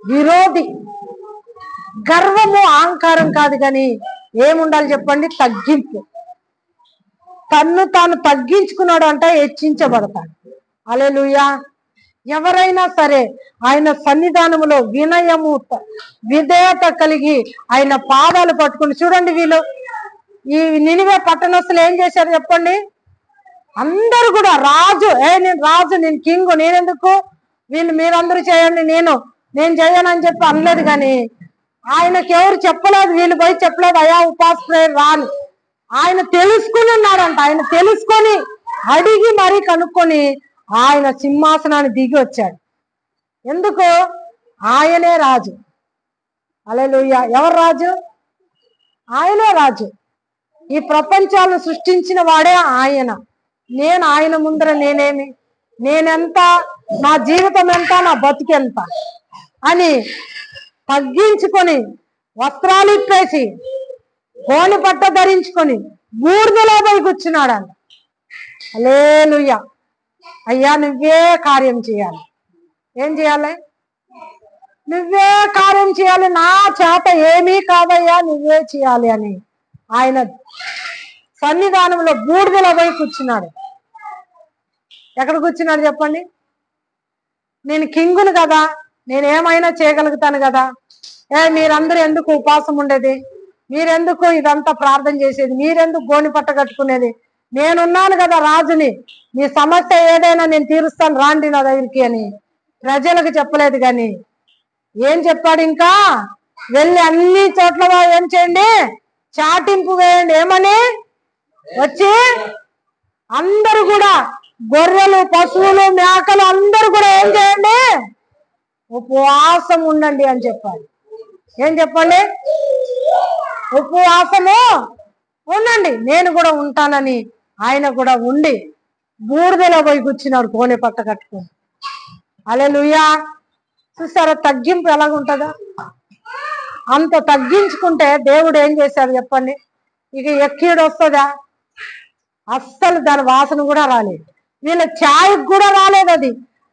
విరోధి. గర్వము అహంకారం కాదు, కానీ ఏముండాలి చెప్పండి? తగ్గింపు. తన్ను తాను తగ్గించుకున్నాడు అంటే హెచ్చించబడతాడు. హల్లెలూయా. ఎవరైనా సరే ఆయన సన్నిధానములో వినయము, విధేయత కలిగి ఆయన పాదాలు పట్టుకుని, చూడండి వీళ్ళు ఈ నినివే పట్టణస్తులు ఏం చేశారు చెప్పండి? అందరూ కూడా రాజు, నేను రాజు, నేను కింగ్, నేనెందుకు, మీరందరూ చేయండి, నేను చేయనని చెప్పి అనలేదు. కానీ ఆయనకి ఎవరు చెప్పలేదు, వీళ్ళు పోయి చెప్పలేదు అయ్యా ఉపాస ప్రేయర్ రాను. ఆయన తెలుసుకుని ఉన్నాడంట. ఆయన తెలుసుకొని అడిగి మరీ కనుక్కొని ఆయన సింహాసనాన్ని దిగి వచ్చాడు. ఎందుకు? ఆయనే రాజు. హల్లెలూయా. ఎవరు రాజు? ఆయనే రాజు. ఈ ప్రపంచాలను సృష్టించిన వాడే ఆయన. నేను ఆయన ముందర నేనేమి, నేనెంత, నా జీవితం ఎంత, నా బతుకెంత అని తగ్గించుకొని వస్త్రాలు ఇప్పేసి గోని పట్ట ధరించుకొని బూడిదలో పోయి కూర్చున్నాడంట. హల్లెలూయా. అయ్యా నువ్వే కార్యం చేయాలి. ఏం చేయాలి? నువ్వే కార్యం చేయాలి, నా చేత ఏమీ కాదయ్యా, నువ్వే చేయాలి అని ఆయన సన్నిధానంలో బూడిదలో పోయి కూర్చున్నాడు. ఎక్కడ కూర్చున్నాడు చెప్పండి? నేను కింగును కదా, నేనేమైనా చేయగలుగుతాను కదా, మీరందరూ ఎందుకు ఉపవాసం ఉండేది, మీరెందుకు ఇదంతా ప్రార్థన చేసేది, మీరెందుకు గోని పట్ట కట్టుకునేది, నేనున్నాను కదా రాజుని, మీ సమస్య ఏదైనా నేను తీరుస్తాను, రాండి నా దగ్గరికి అని ప్రజలకు చెప్పలేదు. కానీ ఏం చెప్పాడు? ఇంకా వెళ్ళి అన్ని చోట్ల ఏం చేయండి? చాటింపు వేయండి. ఏమని? వచ్చి అందరూ కూడా, గొర్రెలు, పశువులు, మేకలు అందరూ కూడా ఏం చేయండి? ఉపవాసం ఉండండి అని చెప్పాలి. ఏం చెప్పండి? ఉపవాసము ఉండండి, నేను కూడా ఉంటానని ఆయన కూడా ఉండి బూడిదలో పోయి కూర్చున్నాడు కోనె పట్ట కట్టుకొని. హల్లెలూయా. చూసారా తగ్గింపు ఎలాగుంటుందా? అంత తగ్గించుకుంటే దేవుడు ఏం చేశాడు చెప్పండి? ఇక ఎక్కీడు వస్తుందా? అస్సలు దాని వాసన కూడా రాలేదు. వీళ్ళ ఛాయకు కూడా రాలేదు.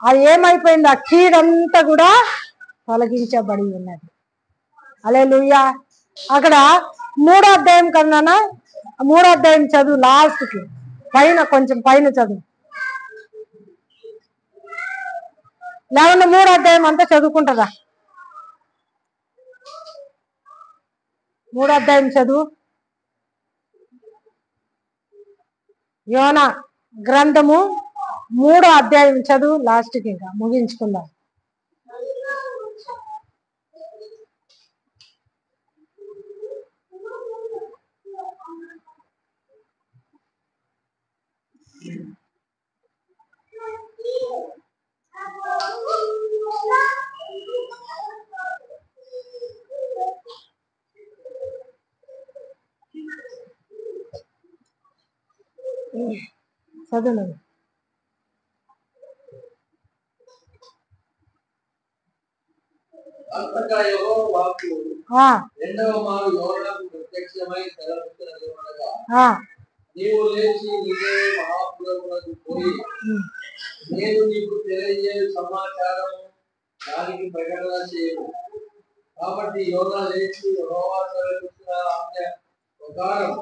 అది ఏమైపోయింది? ఆ కీడంతా కూడా తొలగించబడి ఉన్నది. హల్లెలూయా. అక్కడ 3వ అధ్యాయం కన్నా 3వ అధ్యాయం చదువు, లాస్ట్కి పైన, కొంచెం పైన చదువు. లేకుండా 3వ అధ్యాయం అంతా చదువుకుంటుందా? 3వ అధ్యాయం చదువు. యోనా గ్రంథము 3వ అధ్యాయం చదువు, లాస్ట్కి ఇంకా ముగించుకుందాం. చదువు. అంతటా యెహోవా వాక్కు రెండవ మారు యోనాకు ప్రత్యక్షమై సెలవిచ్చినదేమనగా, నీవు లేచి నినివే మహాపురమునకు పోయి నేను నీకు తెలియజేయు సమాచారము దానికి ప్రకటన చేయు. కాబట్టి యోనా లేచి యెహోవా సెలవిచ్చిన ఆజ్ఞ ప్రకారం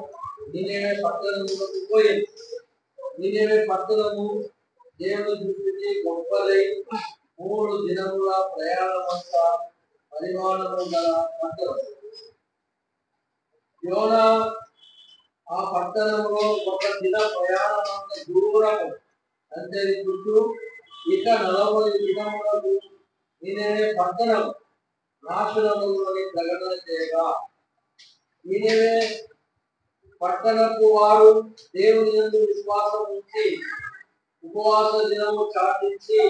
నినివే పట్టణమునకు పోయి, నినివే పట్టణము దేవుని దృష్టికి గొప్పదై 3 దినముల ప్రయాణమంత పరిమాణము గల పట్టణం. యోనా ఆ పట్టణంలో 1 దిన ప్రయాణమంత దూరము సంచరించుచు ఇక 40 దినములకు నినివే పట్టణం నాశనములని ప్రకటన చేయగా, నినివే పట్టణపు వారు దేవుని యందు విశ్వాసం ఉంచి ఉపవాస దినము చాటించి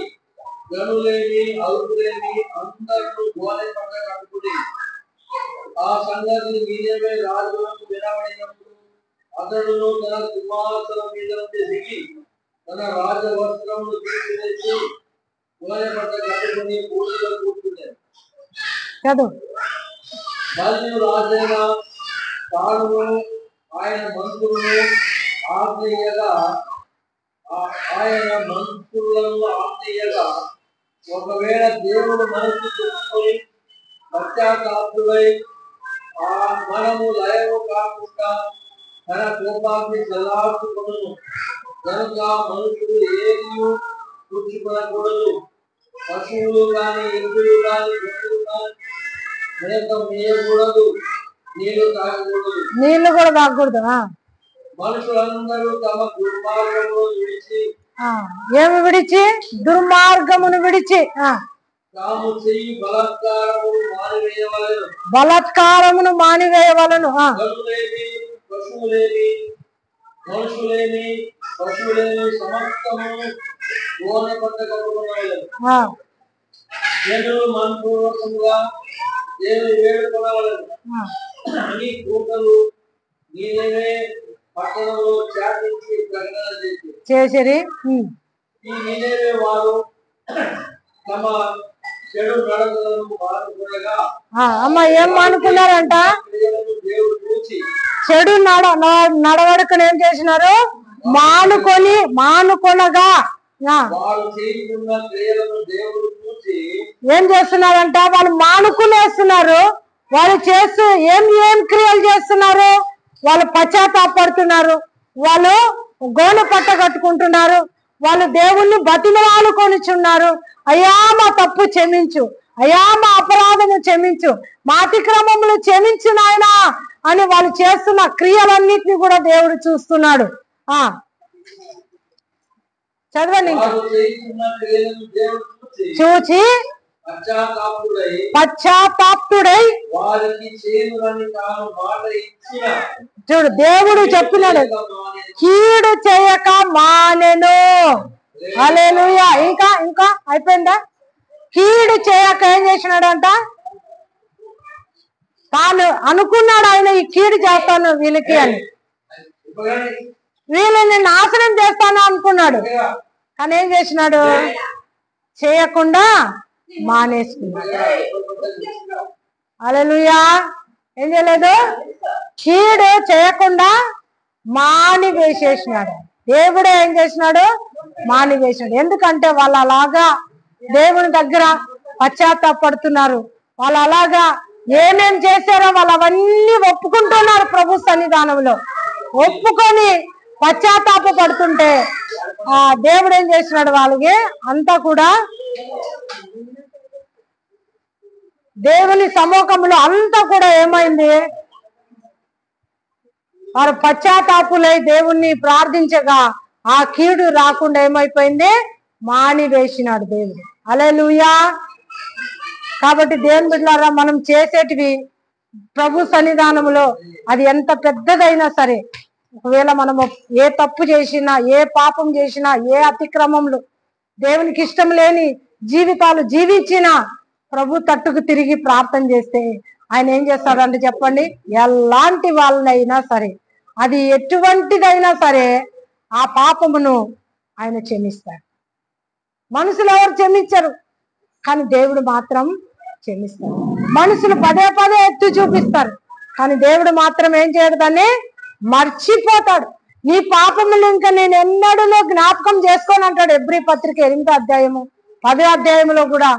గనులేని అల్పులేని అందరూ గోనె పట్ట కట్టుకుని ఆ సంగతి నినివే రాజులకు వినబడినప్పుడు అతడును తన సింహాసనం మీద నుండి దిగి తన రాజవస్త్రములు తీసివేసి గోనె పట్ట కట్టుకుని పూజలో కూర్చున్నారు. చదువు. మరియు రాజైన తాను ఆయన మంత్రులను ఆజ్ఞయగా ఒకవేళ దేవుడు మనసు తెలుసుకొని పశ్చాత్తాపుడై మనము లయము కాకుండా తన కోపాన్ని చల్లార్చుకొనును కనుక మనుషులు ఏమీ కూర్చుకొనకూడదు. పశువులు కానీ ఇంద్రులు కానీ జంతువులు కానీ మేత మేయకూడదు, నీళ్లు తాగకూడదు, నీళ్లు కూడా తాగకూడదు. మనుషులందరూ తమ దుర్మార్గమును విడిచి ఏమి విడిచి? దుర్మార్గమును విడిచి తాము చెయ్యి బలాత్కారమును మానివేయవలను. పశువులేమి మనుషులేమి పశువులేమి సమస్తము గోనె పట్ట కట్టుకున్నవాళ్ళు జనులు మనపూర్వకంగా దేవుని వేడుకొనవలెను అని కూటలు నీవే పట్టణంలో చాటించి ప్రకటన చేసిరి. ఈ నీవే వారు తమ చెడు నడకలను మానుకొనగా అమ్మ ఏం మానుకున్నారంట? దేవుడు చూచి చెడు నడవడికను ఏం చేసినారు? మానుకొనగా వారు చేస్తున్న క్రియలను దేవుడు చూచి ఏం చేస్తున్నారంట? వాళ్ళు మానుకునేస్తున్నారు. వాళ్ళు చేస్తూ ఏం క్రియలు చేస్తున్నారు? వాళ్ళు పశ్చాత్తాపడుతున్నారు, వాళ్ళు గోనె పట్ట కట్టుకుంటున్నారు, వాళ్ళు దేవుణ్ణి బతిమలాడుకొనిచున్నారు. అయ్యా మా తప్పు క్షమించు, అయ్యా మా అపరాధము క్షమించు, మా అతిక్రమములు క్షమించు నాయనా అని వాళ్ళు చేస్తున్న క్రియలన్నిటిని కూడా దేవుడు చూస్తున్నాడు. చదవండి. చూచి పశ్చాత్తాపుడై చూడు, దేవుడు చెప్పినాడు కీడు చేయక మానెను. హల్లెలూయా. ఇంకా అయిపోయిందా? కీడు చేయక ఏం చేసినాడంట? తాను అనుకున్నాడు ఆయన ఈ కీడు చేస్తాను వీళ్ళకి అని, వీళ్ళని నాశనం చేస్తాను అనుకున్నాడు. కానీ ఏం చేసినాడు? చేయకుండా మానేసుకున్నాడు. హల్లెలూయా. ఏం చేయలేదు? కీడు చేయకుండా మాని వేసేసినాడు. దేవుడే ఏం చేసినాడు? మాని వేసినాడు. ఎందుకంటే వాళ్ళు అలాగా దేవుని దగ్గర పశ్చాత్తాపడుతున్నారు. వాళ్ళు అలాగా ఏమేం చేశారో వాళ్ళు అవన్నీ ఒప్పుకుంటున్నారు. ప్రభు సన్నిధానంలో ఒప్పుకొని పశ్చాత్తాప పడుతుంటే దేవుడు ఏం చేసినాడు? వాళ్ళకి అంతా కూడా దేవుని సముఖంలో అంతా కూడా ఏమైంది? వారు పశ్చాత్తాపులై దేవుణ్ణి ప్రార్థించగా ఆ కీడు రాకుండా ఏమైపోయింది? మాని వేసినాడు దేవుడు. హల్లెలూయా. కాబట్టి దేవుని బిడ్డలారా, మనం చేసేటివి ప్రభు సన్నిధానంలో అది ఎంత పెద్దదైనా సరే, ఒకవేళ మనము ఏ తప్పు చేసినా, ఏ పాపం చేసినా, ఏ అతిక్రమంలో దేవునికి ఇష్టం లేని జీవితాలు జీవించినా ప్రభు తట్టుకు తిరిగి ప్రార్థన చేస్తే ఆయన ఏం చేస్తాడంటే చెప్పండి, ఎలాంటి వాళ్ళైనా సరే, అది ఎటువంటిదైనా సరే ఆ పాపమును ఆయన క్షమిస్తాడు. మనుషులు ఎవరు క్షమించరు, కానీ దేవుడు మాత్రం క్షమిస్తాడు. మనుషులు పదే పదే ఎత్తి చూపిస్తారు, కానీ దేవుడు మాత్రం ఏం చేయడు, దాన్ని మర్చిపోతాడు. నీ పాపములు ఇంకా నేను ఎన్నడూ జ్ఞాపకం చేసుకోను అంటాడు. ఎబ్రీ పత్రిక 8వ అధ్యాయము 10వ అధ్యాయంలో కూడా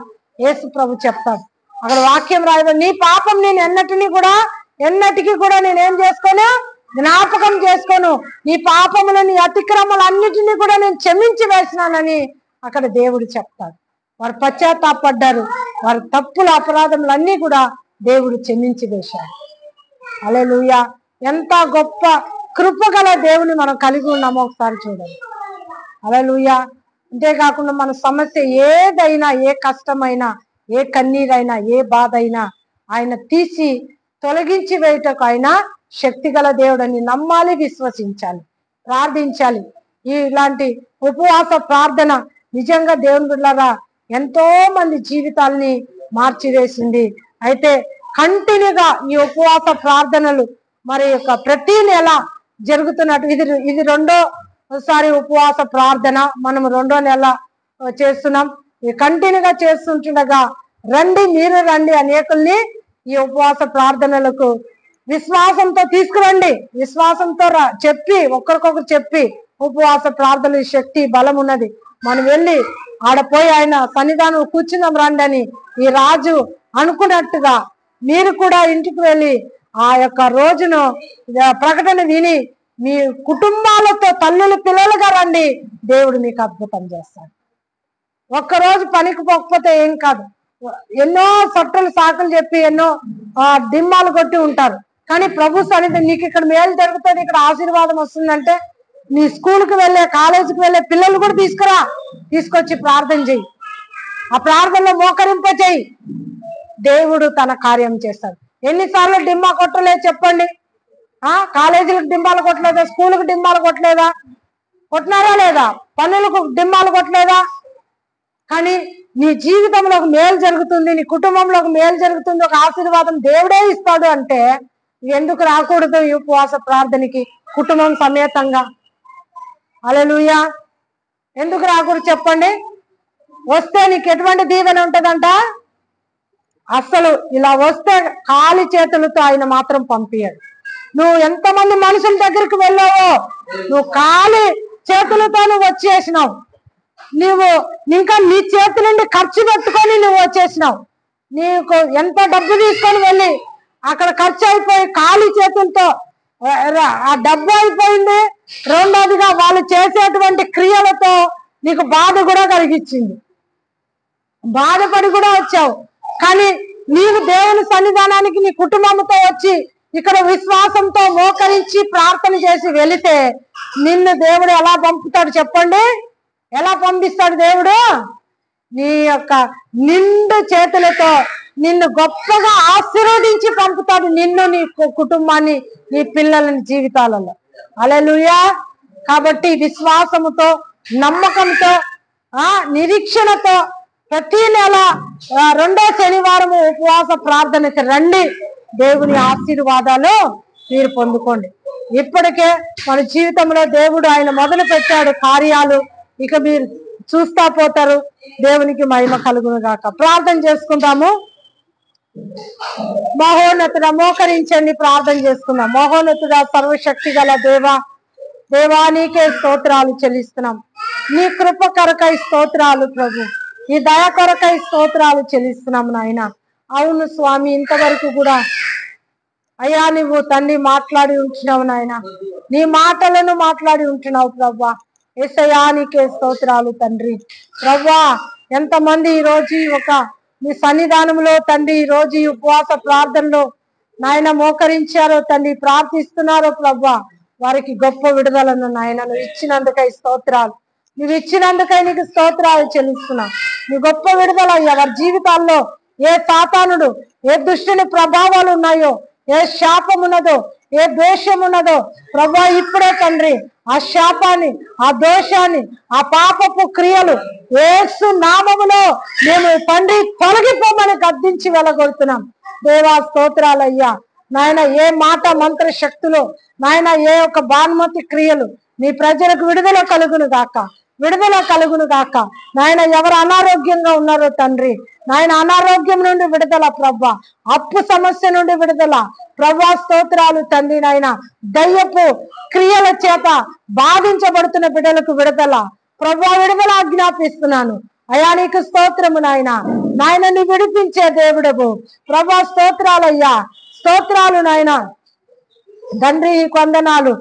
యేసు ప్రభు చెప్తాడు. అక్కడ వాక్యం రాయడం, నీ పాపం నేను ఎన్నటికీ కూడా నేనేం చేసుకోను, జ్ఞాపకం చేసుకోను. నీ పాపములు, నీ అతిక్రమలు అన్నిటినీ కూడా నేను క్షమించి వేసినానని అక్కడ దేవుడు చెప్తాడు. వారు పశ్చాత్తాపడ్డారు, వారి తప్పుల అపరాధములు అన్నీ కూడా దేవుడు క్షమించి వేశాడు. హల్లెలూయా. ఎంత గొప్ప కృపగల దేవుని మనం కలిగి ఉన్నామో ఒకసారి చూడండి. హల్లెలూయా. అంతేకాకుండా మన సమస్య ఏదైనా, ఏ కష్టమైనా, ఏ కన్నీరైనా, ఏ బాధ అయినా ఆయన తీసి తొలగించి వేయటకు ఆయన శక్తిగల దేవుడని నమ్మాలి, విశ్వసించాలి, ప్రార్థించాలి. ఇలాంటి ఉపవాస ప్రార్థన నిజంగా దేవుని బిడ్డలారా ఎంతో మంది జీవితాల్ని మార్చివేసింది. అయితే కంటిన్యూగా ఈ ఉపవాస ప్రార్థనలు మరి ప్రతి నెల జరుగుతున్నట్టు ఇది రెండోసారి ఉపవాస ప్రార్థన. మనం 2వ నెల చేస్తున్నాం. కంటిన్యూగా చేస్తుంటుండగా రండి, మీరు రండి, అనేకుల్ని ఈ ఉపవాస ప్రార్థనలకు విశ్వాసంతో తీసుకురండి. విశ్వాసంతో చెప్పి ఒకరికొకరు చెప్పి ఉపవాస ప్రార్థన శక్తి బలం ఉన్నది. మనం వెళ్ళి ఆడపోయి ఆయన సన్నిధానం కూర్చున్నాం రండి అని ఈ రాజు అనుకున్నట్టుగా మీరు కూడా ఇంటికి వెళ్ళి ఆ యొక్క రోజును ప్రకటన విని మీ కుటుంబాలతో తల్లులు పిల్లలుగా రండి. దేవుడు మీకు అద్భుతం చేస్తాడు. ఒక్కరోజు పనికి పోకపోతే ఏం కాదు. ఎన్నో సొట్టలు సాకులు చెప్పి ఎన్నో దిమ్మాలు కొట్టి ఉంటారు. కానీ ప్రభు సన్నిధి నీకు ఇక్కడ మేలు జరుగుతుంది, ఇక్కడ ఆశీర్వాదం వస్తుందంటే నీ స్కూల్కి వెళ్ళే కాలేజీకి వెళ్ళే పిల్లలు కూడా తీసుకొచ్చి ప్రార్థన చెయ్యి. ఆ ప్రార్థనలో మోకరింప చెయ్యి. దేవుడు తన కార్యం చేస్తాడు. ఎన్నిసార్లు డిమ్మా కొట్టలేదు చెప్పండి? కాలేజీలకు డింబాలు కొట్టలేదా? స్కూల్కి డింబాలు కొట్టలేదా? కొట్టినారా లేదా? పనులకు డింబాలు కొట్టలేదా? కానీ నీ జీవితంలో ఒక మేలు జరుగుతుంది, నీ కుటుంబంలో ఒక మేలు జరుగుతుంది, ఒక ఆశీర్వాదం దేవుడే ఇస్తాడు అంటే ఎందుకు రాకూడదు ఈ ఉపవాస ప్రార్థనకి కుటుంబం సమేతంగా? హల్లెలూయా! ఎందుకు రాకూడదు చెప్పండి? వస్తే నీకు ఎటువంటి దీవెన ఉంటదంట? అసలు ఇలా వస్తే ఖాళీ చేతులతో ఆయన మాత్రం పంపించాడు. నువ్వు ఎంతమంది మనుషుల దగ్గరికి వెళ్ళావో నువ్వు ఖాళీ చేతులతో నువ్వు వచ్చేసినావు. నువ్వు ఇంకా నీ చేతి నుండి ఖర్చు పెట్టుకొని నువ్వు వచ్చేసినావు. నీకు ఎంత డబ్బు తీసుకొని వెళ్ళి అక్కడ ఖర్చు అయిపోయి ఖాళీ చేతులతో ఆ డబ్బు అయిపోయింది. రెండోదిగా వాళ్ళు చేసేటువంటి క్రియలతో నీకు బాధ కూడా కలిగించింది. బాధపడి కూడా వచ్చావు. కానీ నీవు దేవుని సన్నిధానానికి నీ కుటుంబంతో వచ్చి ఇక్కడ విశ్వాసంతో మోకరించి ప్రార్థన చేసి వెళితే నిన్ను దేవుడు ఎలా పంపుతాడు చెప్పండి? ఎలా పంపిస్తాడు దేవుడు? నీ యొక్క నిండు చేతులతో నిన్ను గొప్పగా ఆశీర్వదించి పంపుతాడు. నిన్ను, నీ కుటుంబాన్ని, నీ పిల్లలని జీవితాలలో. హల్లెలూయా! కాబట్టి విశ్వాసముతో, నమ్మకంతో, నిరీక్షణతో ప్రతి నెల రెండో శనివారము ఉపవాస ప్రార్థనకి రండి. దేవుని ఆశీర్వాదాలు మీరు పొందుకోండి. ఇప్పటికే మన జీవితంలో దేవుడు ఆయన మొదలు పెట్టాడు కార్యాలు, ఇక మీరు చూస్తా పోతారు. దేవునికి మహిమ కలుగును గాక. ప్రార్థన చేసుకుందాము. మహోన్నతుడ, మోకరించండి, ప్రార్థన చేసుకుందాం. మహోన్నతుడ, సర్వశక్తి గల దేవా నీకే స్తోత్రాలు చెల్లిస్తున్నాం. నీ కృప కొరకై స్తోత్రాలు ప్రభు, ఈ దయ కొరకై స్తోత్రాలు చెల్లిస్తున్నాం నాయన. అవును స్వామి, ఇంతవరకు కూడా అయ్యా నువ్వు తండ్రి మాట్లాడి ఉంటున్నావు నాయన, నీ మాటలను మాట్లాడి ఉంటున్నావు ప్రభా. యేసయ్యా నీకే స్తోత్రాలు తండ్రి. ప్రభా ఎంతమంది ఈ రోజు నీ సన్నిధానంలో తండ్రి ఈ రోజు ఈ ఉపవాస ప్రార్థనలో నాయన మోకరించారో తండ్రి, ప్రార్థిస్తున్నారో ప్రభా, వారికి గొప్ప విడుదలను నాయన నువ్వు ఇచ్చినందుకై స్తోత్రాలు. నువ్వు ఇచ్చినందుకై నీకు స్తోత్రాలు చెల్లిస్తున్నా. నీ గొప్ప విడుదల అయ్యా వారి జీవితాల్లో. ఏ సాతానుడు, ఏ దుష్టుని ప్రభావాలు ఉన్నాయో, ఏ శాపం ఉన్నదో, ఏ దోషం ఉన్నదో ప్రభా, ఇప్పుడే తండ్రి ఆ శాపాన్ని, ఆ దోషాన్ని, ఆ పాపపు క్రియలు యేసు నామములో మేము తండ్రి తొలగిపోమని గద్దించి వెళ్ళగొడుతున్నాం. దేవా స్తోత్రాలయ్యా నాయన. ఏ మాట మంత్ర శక్తులు నాయన, ఏ ఒక్క భానుమతి క్రియలు నీ ప్రజలకు విడుదల కలుగును గాక, విడుదల కలుగును గాక నాయన. ఎవరు అనారోగ్యంగా ఉన్నారో తండ్రి నాయన, అనారోగ్యం నుండి విడుదల ప్రభా, అప్పు సమస్య నుండి విడుదల ప్రభా, స్తోత్రాలు తండ్రి నాయన. దయ్యపు క్రియల చేత బాధించబడుతున్న బిడ్డలకు విడుదల ప్రభా, విడుదల ఆజ్ఞాపిస్తున్నాను అయా. నీకు స్తోత్రము నాయన. నాయన నీ విడిపించే దేవుడవు ప్రభా, స్తోత్రాలయ్యా, స్తోత్రాలు నాయన. తండ్రి కొందనాలు.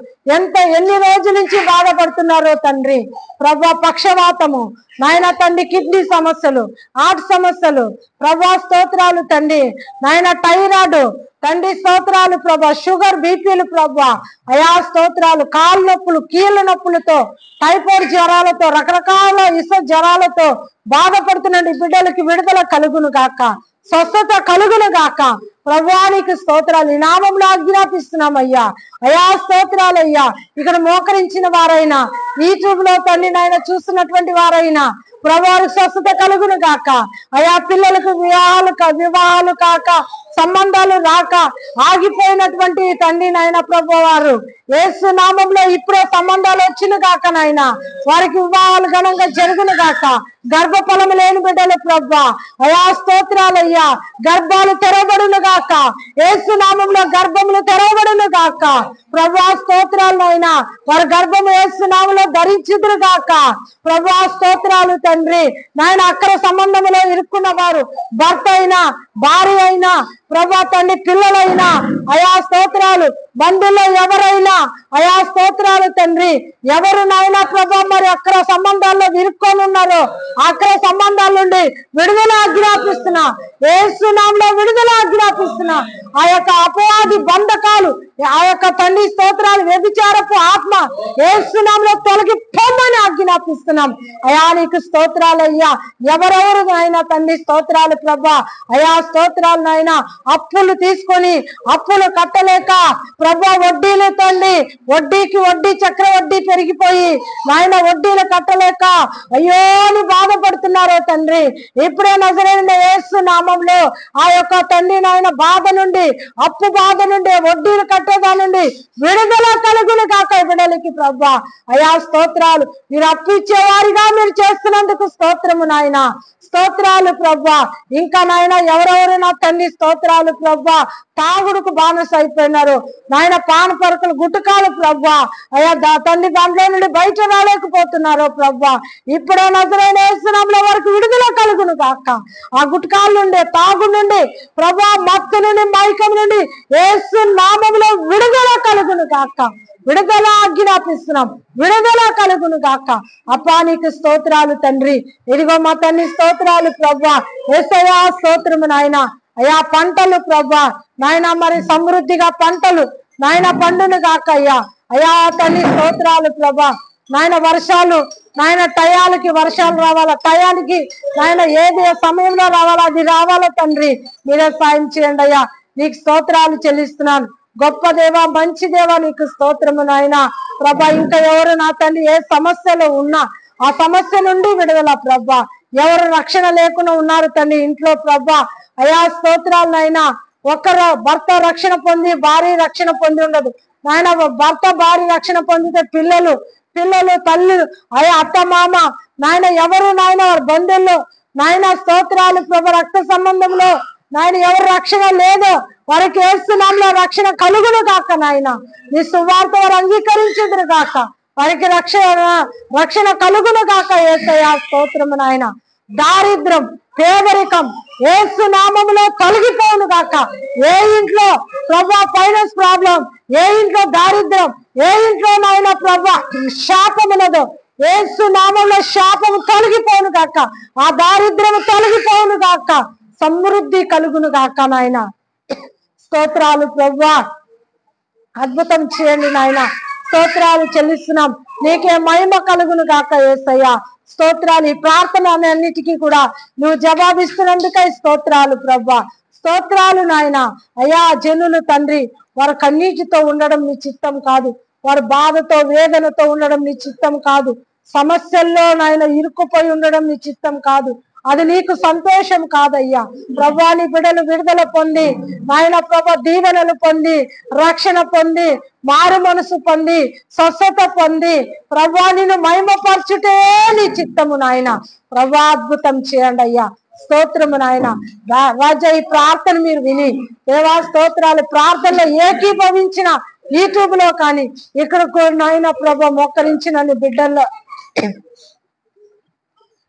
ఎన్ని రోజుల నుంచి బాధపడుతున్నారో తండ్రి ప్రభా, పక్షవాతము నాయన తండ్రి, కిడ్నీ సమస్యలు, హార్ట్ సమస్యలు ప్రభా, స్తోత్రాలు తండ్రి నాయన. థైరాయిడ్ తండ్రి స్తోత్రాలు ప్రభా, షుగర్, బీపీలు ప్రభా అయా స్తోత్రాలు. కాళ్ళ నొప్పులు, కీళ్ళ నొప్పులతో, టైఫాయిడ్ జ్వరాలతో, రకరకాల ఇస జ్వరాలతో బాధపడుతున్న బిడ్డలకి విడుదల కలుగును గాక, స్వస్థత కలుగును గాక ప్రభువానికి స్తోత్రాలు. ఈ నామంలో ఆజ్ఞాపిస్తున్నామయ్యా. అయా స్తోత్రాలయ్యా. ఇక్కడ మోకరించిన వారైనా, యూట్యూబ్ లో తండ్రి నాయన చూస్తున్నటువంటి వారైనా ప్రభువారికి స్వస్థత కలుగును గాక. అయా పిల్లలకు వివాహాలు కాక సంబంధాలు రాక ఆగిపోయినటువంటి తండ్రి నాయన ప్రభు వారు యేసు నామంలో ఇప్పుడే సంబంధాలు వచ్చిన కాక నాయన వారికి వివాహాలు ఘనంగా జరుగును గాక. గర్భఫలము లేని బిడ్డలు ప్రభా అయా స్తోత్రాలయ్యా, గర్భాలు తెరవబడును గాక. యేసు నామంలో గర్భములు తెరవబడును గాక ప్రభా స్తోత్రాలు అయినా వారి గర్భము యేసు నామంలో ధరించుదురు గాక ప్రభా స్తోత్రాలు తండ్రి నాయన. అక్కడ సంబంధంలో ఇరుక్కున్న వారు భర్త అయినా భార్య అయినా ప్రభా తండ్రి పిల్లలైనా అయా స్తోత్రాలు, బంధువుల్లో ఎవరైనా అయా స్తోత్రాలు తండ్రి, ఎవరు నాయనా ప్రభా మరి అక్కడ సంబంధాల్లో ఇరుక్కొని ఉన్నారో అక్కడ సంబంధాల నుండి విడుదల ఆజ్ఞాపిస్తున్నా, యేసు నామములో విడుదల ఆజ్ఞాపిస్తున్నా. ఆ యొక్క అపవాది బంధకాలు, ఆ యొక్క తండ్రి స్తోత్రాలు, వ్యభిచారపు ఆత్మ యేసు నామములో తొలగిపోమని ఆజ్ఞాపిస్తున్నాం. అయా నీకు స్తోత్రాలు అయ్యా. ఎవరెవరు నాయనా తండ్రి స్తోత్రాలు ప్రభా అయా స్తోత్రాలు నాయనా అప్పులు తీసుకొని అప్పులు కట్టలేక ప్రభా వడ్డీలు తండ్రి, వడ్డీకి వడ్డీ చక్రవడ్డీ పెరిగిపోయి నాయన వడ్డీలు కట్టలేక అయ్యో అని బాధపడుతున్నారో తండ్రి, ఇప్పుడే నజరేయుడైన యేసు నామంలో ఆ యొక్క తండ్రి నాయన బాధ నుండి, అప్పు బాధ నుండి, వడ్డీలు కట్టేదా నుండి విడుదల కలుగును కాక బిడ్డలకి ప్రభా అయా స్తోత్రాలు. మీరు అప్పు ఇచ్చేవారిగా మీరు చేస్తున్నందుకు స్తోత్రము నాయన, స్తోత్రాలు ప్రభా. ఇంకా నాయన ఎవరెవరు నా తండ్రి స్తోత్రాలు ప్రభా తాగుడుకు బానిస అయిపోయినారు నాయన, పాన పరుకులు గుటకాలు ప్రభా అయా తండ్రి దాంట్లో నుండి బయట రాలేకపోతున్నారు ప్రభా. ఇప్పుడే నజరేయుడైన యేసు నామములో వారికి విడుదల కలుగును కాక. ఆ గుటకాల నుండి, తాగు నుండి ప్రభా, మత్తు నుండి, మైకం నుండి యేసు నామములో విడుదల కలుగును కాక. విడుదల ఆజ్ఞాపిస్తున్నాం, విడుదల కలుగును గాక. అప్పా నీకు స్తోత్రాలు తండ్రి. ఇదిగో మా తండ్రి స్తోత్రాలు ప్రభా, యేసయ్యా స్తోత్రము నాయన. అయా పంటలు ప్రభా నాయన మరి సమృద్ధిగా పంటలు నాయన పండును గాక అయ్యా. అయా తండ్రి స్తోత్రాలు ప్రభా నాయన. వర్షాలు నాయన టయాలకి వర్షాలు రావాలా, టయానికి నాయన ఏది సమయంలో రావాలా అది రావాలా తండ్రి, మీరే సాయం చేయండి అయ్యా. నీకు స్తోత్రాలు చెల్లిస్తున్నాను. గొప్ప దేవా, మంచి దేవా నీకు స్తోత్రము నాయన ప్రభా. ఇంకా ఎవరు నా తండ్రి ఏ సమస్యలో ఉన్నా ఆ సమస్య నుండి విడుదల ప్రభా. ఎవరు రక్షణ లేకుండా ఉన్నారు తండ్రి ఇంట్లో ప్రభా అయా స్తోత్రాలు నాయన. ఒకరు భర్త రక్షణ పొంది భార్య రక్షణ పొంది ఉండదు నాయన. భర్త భార్య రక్షణ పొందితే పిల్లలు తల్లి అయా అత్త మామ నాయన ఎవరు నాయన వారి బంధువులు నాయన స్తోత్రాలు ప్రభా. రక్త సంబంధంలో నాయన ఎవరు రక్షణ లేదో వారికి యేసు నామములో రక్షణ కలుగును కాక నాయన. నీ సువార్త వారు అంగీకరించుదురు కాక, వారికి రక్షణ కలుగును కాక యేసయ్యా స్తోత్రము నాయన. దారిద్రం, పేదరికం యేసు నామములో తొలగిపోవును కాక. ఏ ఇంట్లో ప్రభా ఫైనాన్స్ ప్రాబ్లం, ఏ ఇంట్లో దారిద్రం, ఏ ఇంట్లో నాయన ప్రభా శాపములదో యేసు నామములో శాపము తొలగిపోవును కాక. ఆ దారిద్రము తొలగిపోవును కాక. సమృద్ధి కలుగును గాక నాయన. స్తోత్రాలు ప్రభా, అద్భుతం చేయండి నాయన. స్తోత్రాలు చెల్లిస్తున్నాం. నీకే మహిమ కలుగును గాక యేసయ్యా స్తోత్రాలు. ఈ ప్రార్థన అన్నిటికీ కూడా నువ్వు జవాబిస్తున్నందుకై స్తోత్రాలు ప్రభా. స్తోత్రాలు నాయన. అయా జనులు తండ్రి వారి కన్నీటితో ఉండడం నీ చిత్తం కాదు, వారి బాధతో వేదనతో ఉండడం నీ చిత్తం కాదు, సమస్యల్లో నాయన ఇరుక్కుపోయి ఉండడం నీ చిత్తం కాదు. అది నీకు సంతోషం కాదయ్యా ప్రభా. నీ బిడ్డలు విడుదల పొంది నాయన ప్రభా దీవెనలు పొంది, రక్షణ పొంది, మారు మనసు పొంది, స్వస్థత పొంది ప్రభా నిన్ను మహిమపరచుటే నీ చిత్తము నాయన ప్రభా. అద్భుతం చేయండి అయ్యా. స్తోత్రము నాయన. రాజా ఈ ప్రార్థన మీరు విని దేవా స్తోత్రాలు. ప్రార్థనలో ఏకీభవించిన యూట్యూబ్ లో కానీ ఇక్కడ నాయన ప్రభా మోకరించిన బిడ్డల్లో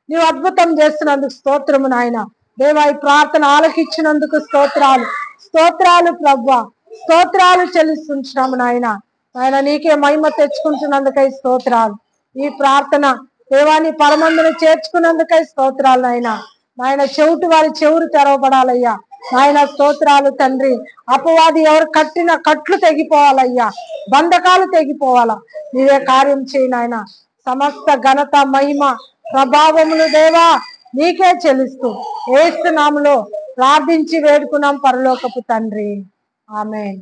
నీవు అద్భుతం చేస్తున్నందుకు స్తోత్రము నాయన. దేవా ఈ ప్రార్థన ఆలకించినందుకు స్తోత్రాలు ప్రభా. స్తోత్రాలు చెల్లిస్తుంటున్నాము నాయన. ఆయన నీకే మహిమ తెచ్చుకుంటున్నందుకై స్తోత్రాలు. ఈ ప్రార్థన దేవాన్ని పరమందును చేర్చుకున్నందుకై స్తోత్రాలు నాయన. చెవిటి వారి చెవులు తెరవబడాలయ్యా నాయన. స్తోత్రాలు తండ్రి. అపవాది ఎవరు కట్టిన కట్లు తెగిపోవాలయ్యా, బంధకాలు తెగిపోవాలా. నీవే కార్యం చేయి నాయన. సమస్త ఘనత మహిమ ప్రభావములు దేవా నీకే చెల్లిస్తూ యేసు నామములో ప్రార్థించి వేడుకున్నాం పరలోకపు తండ్రి. ఆమేన్.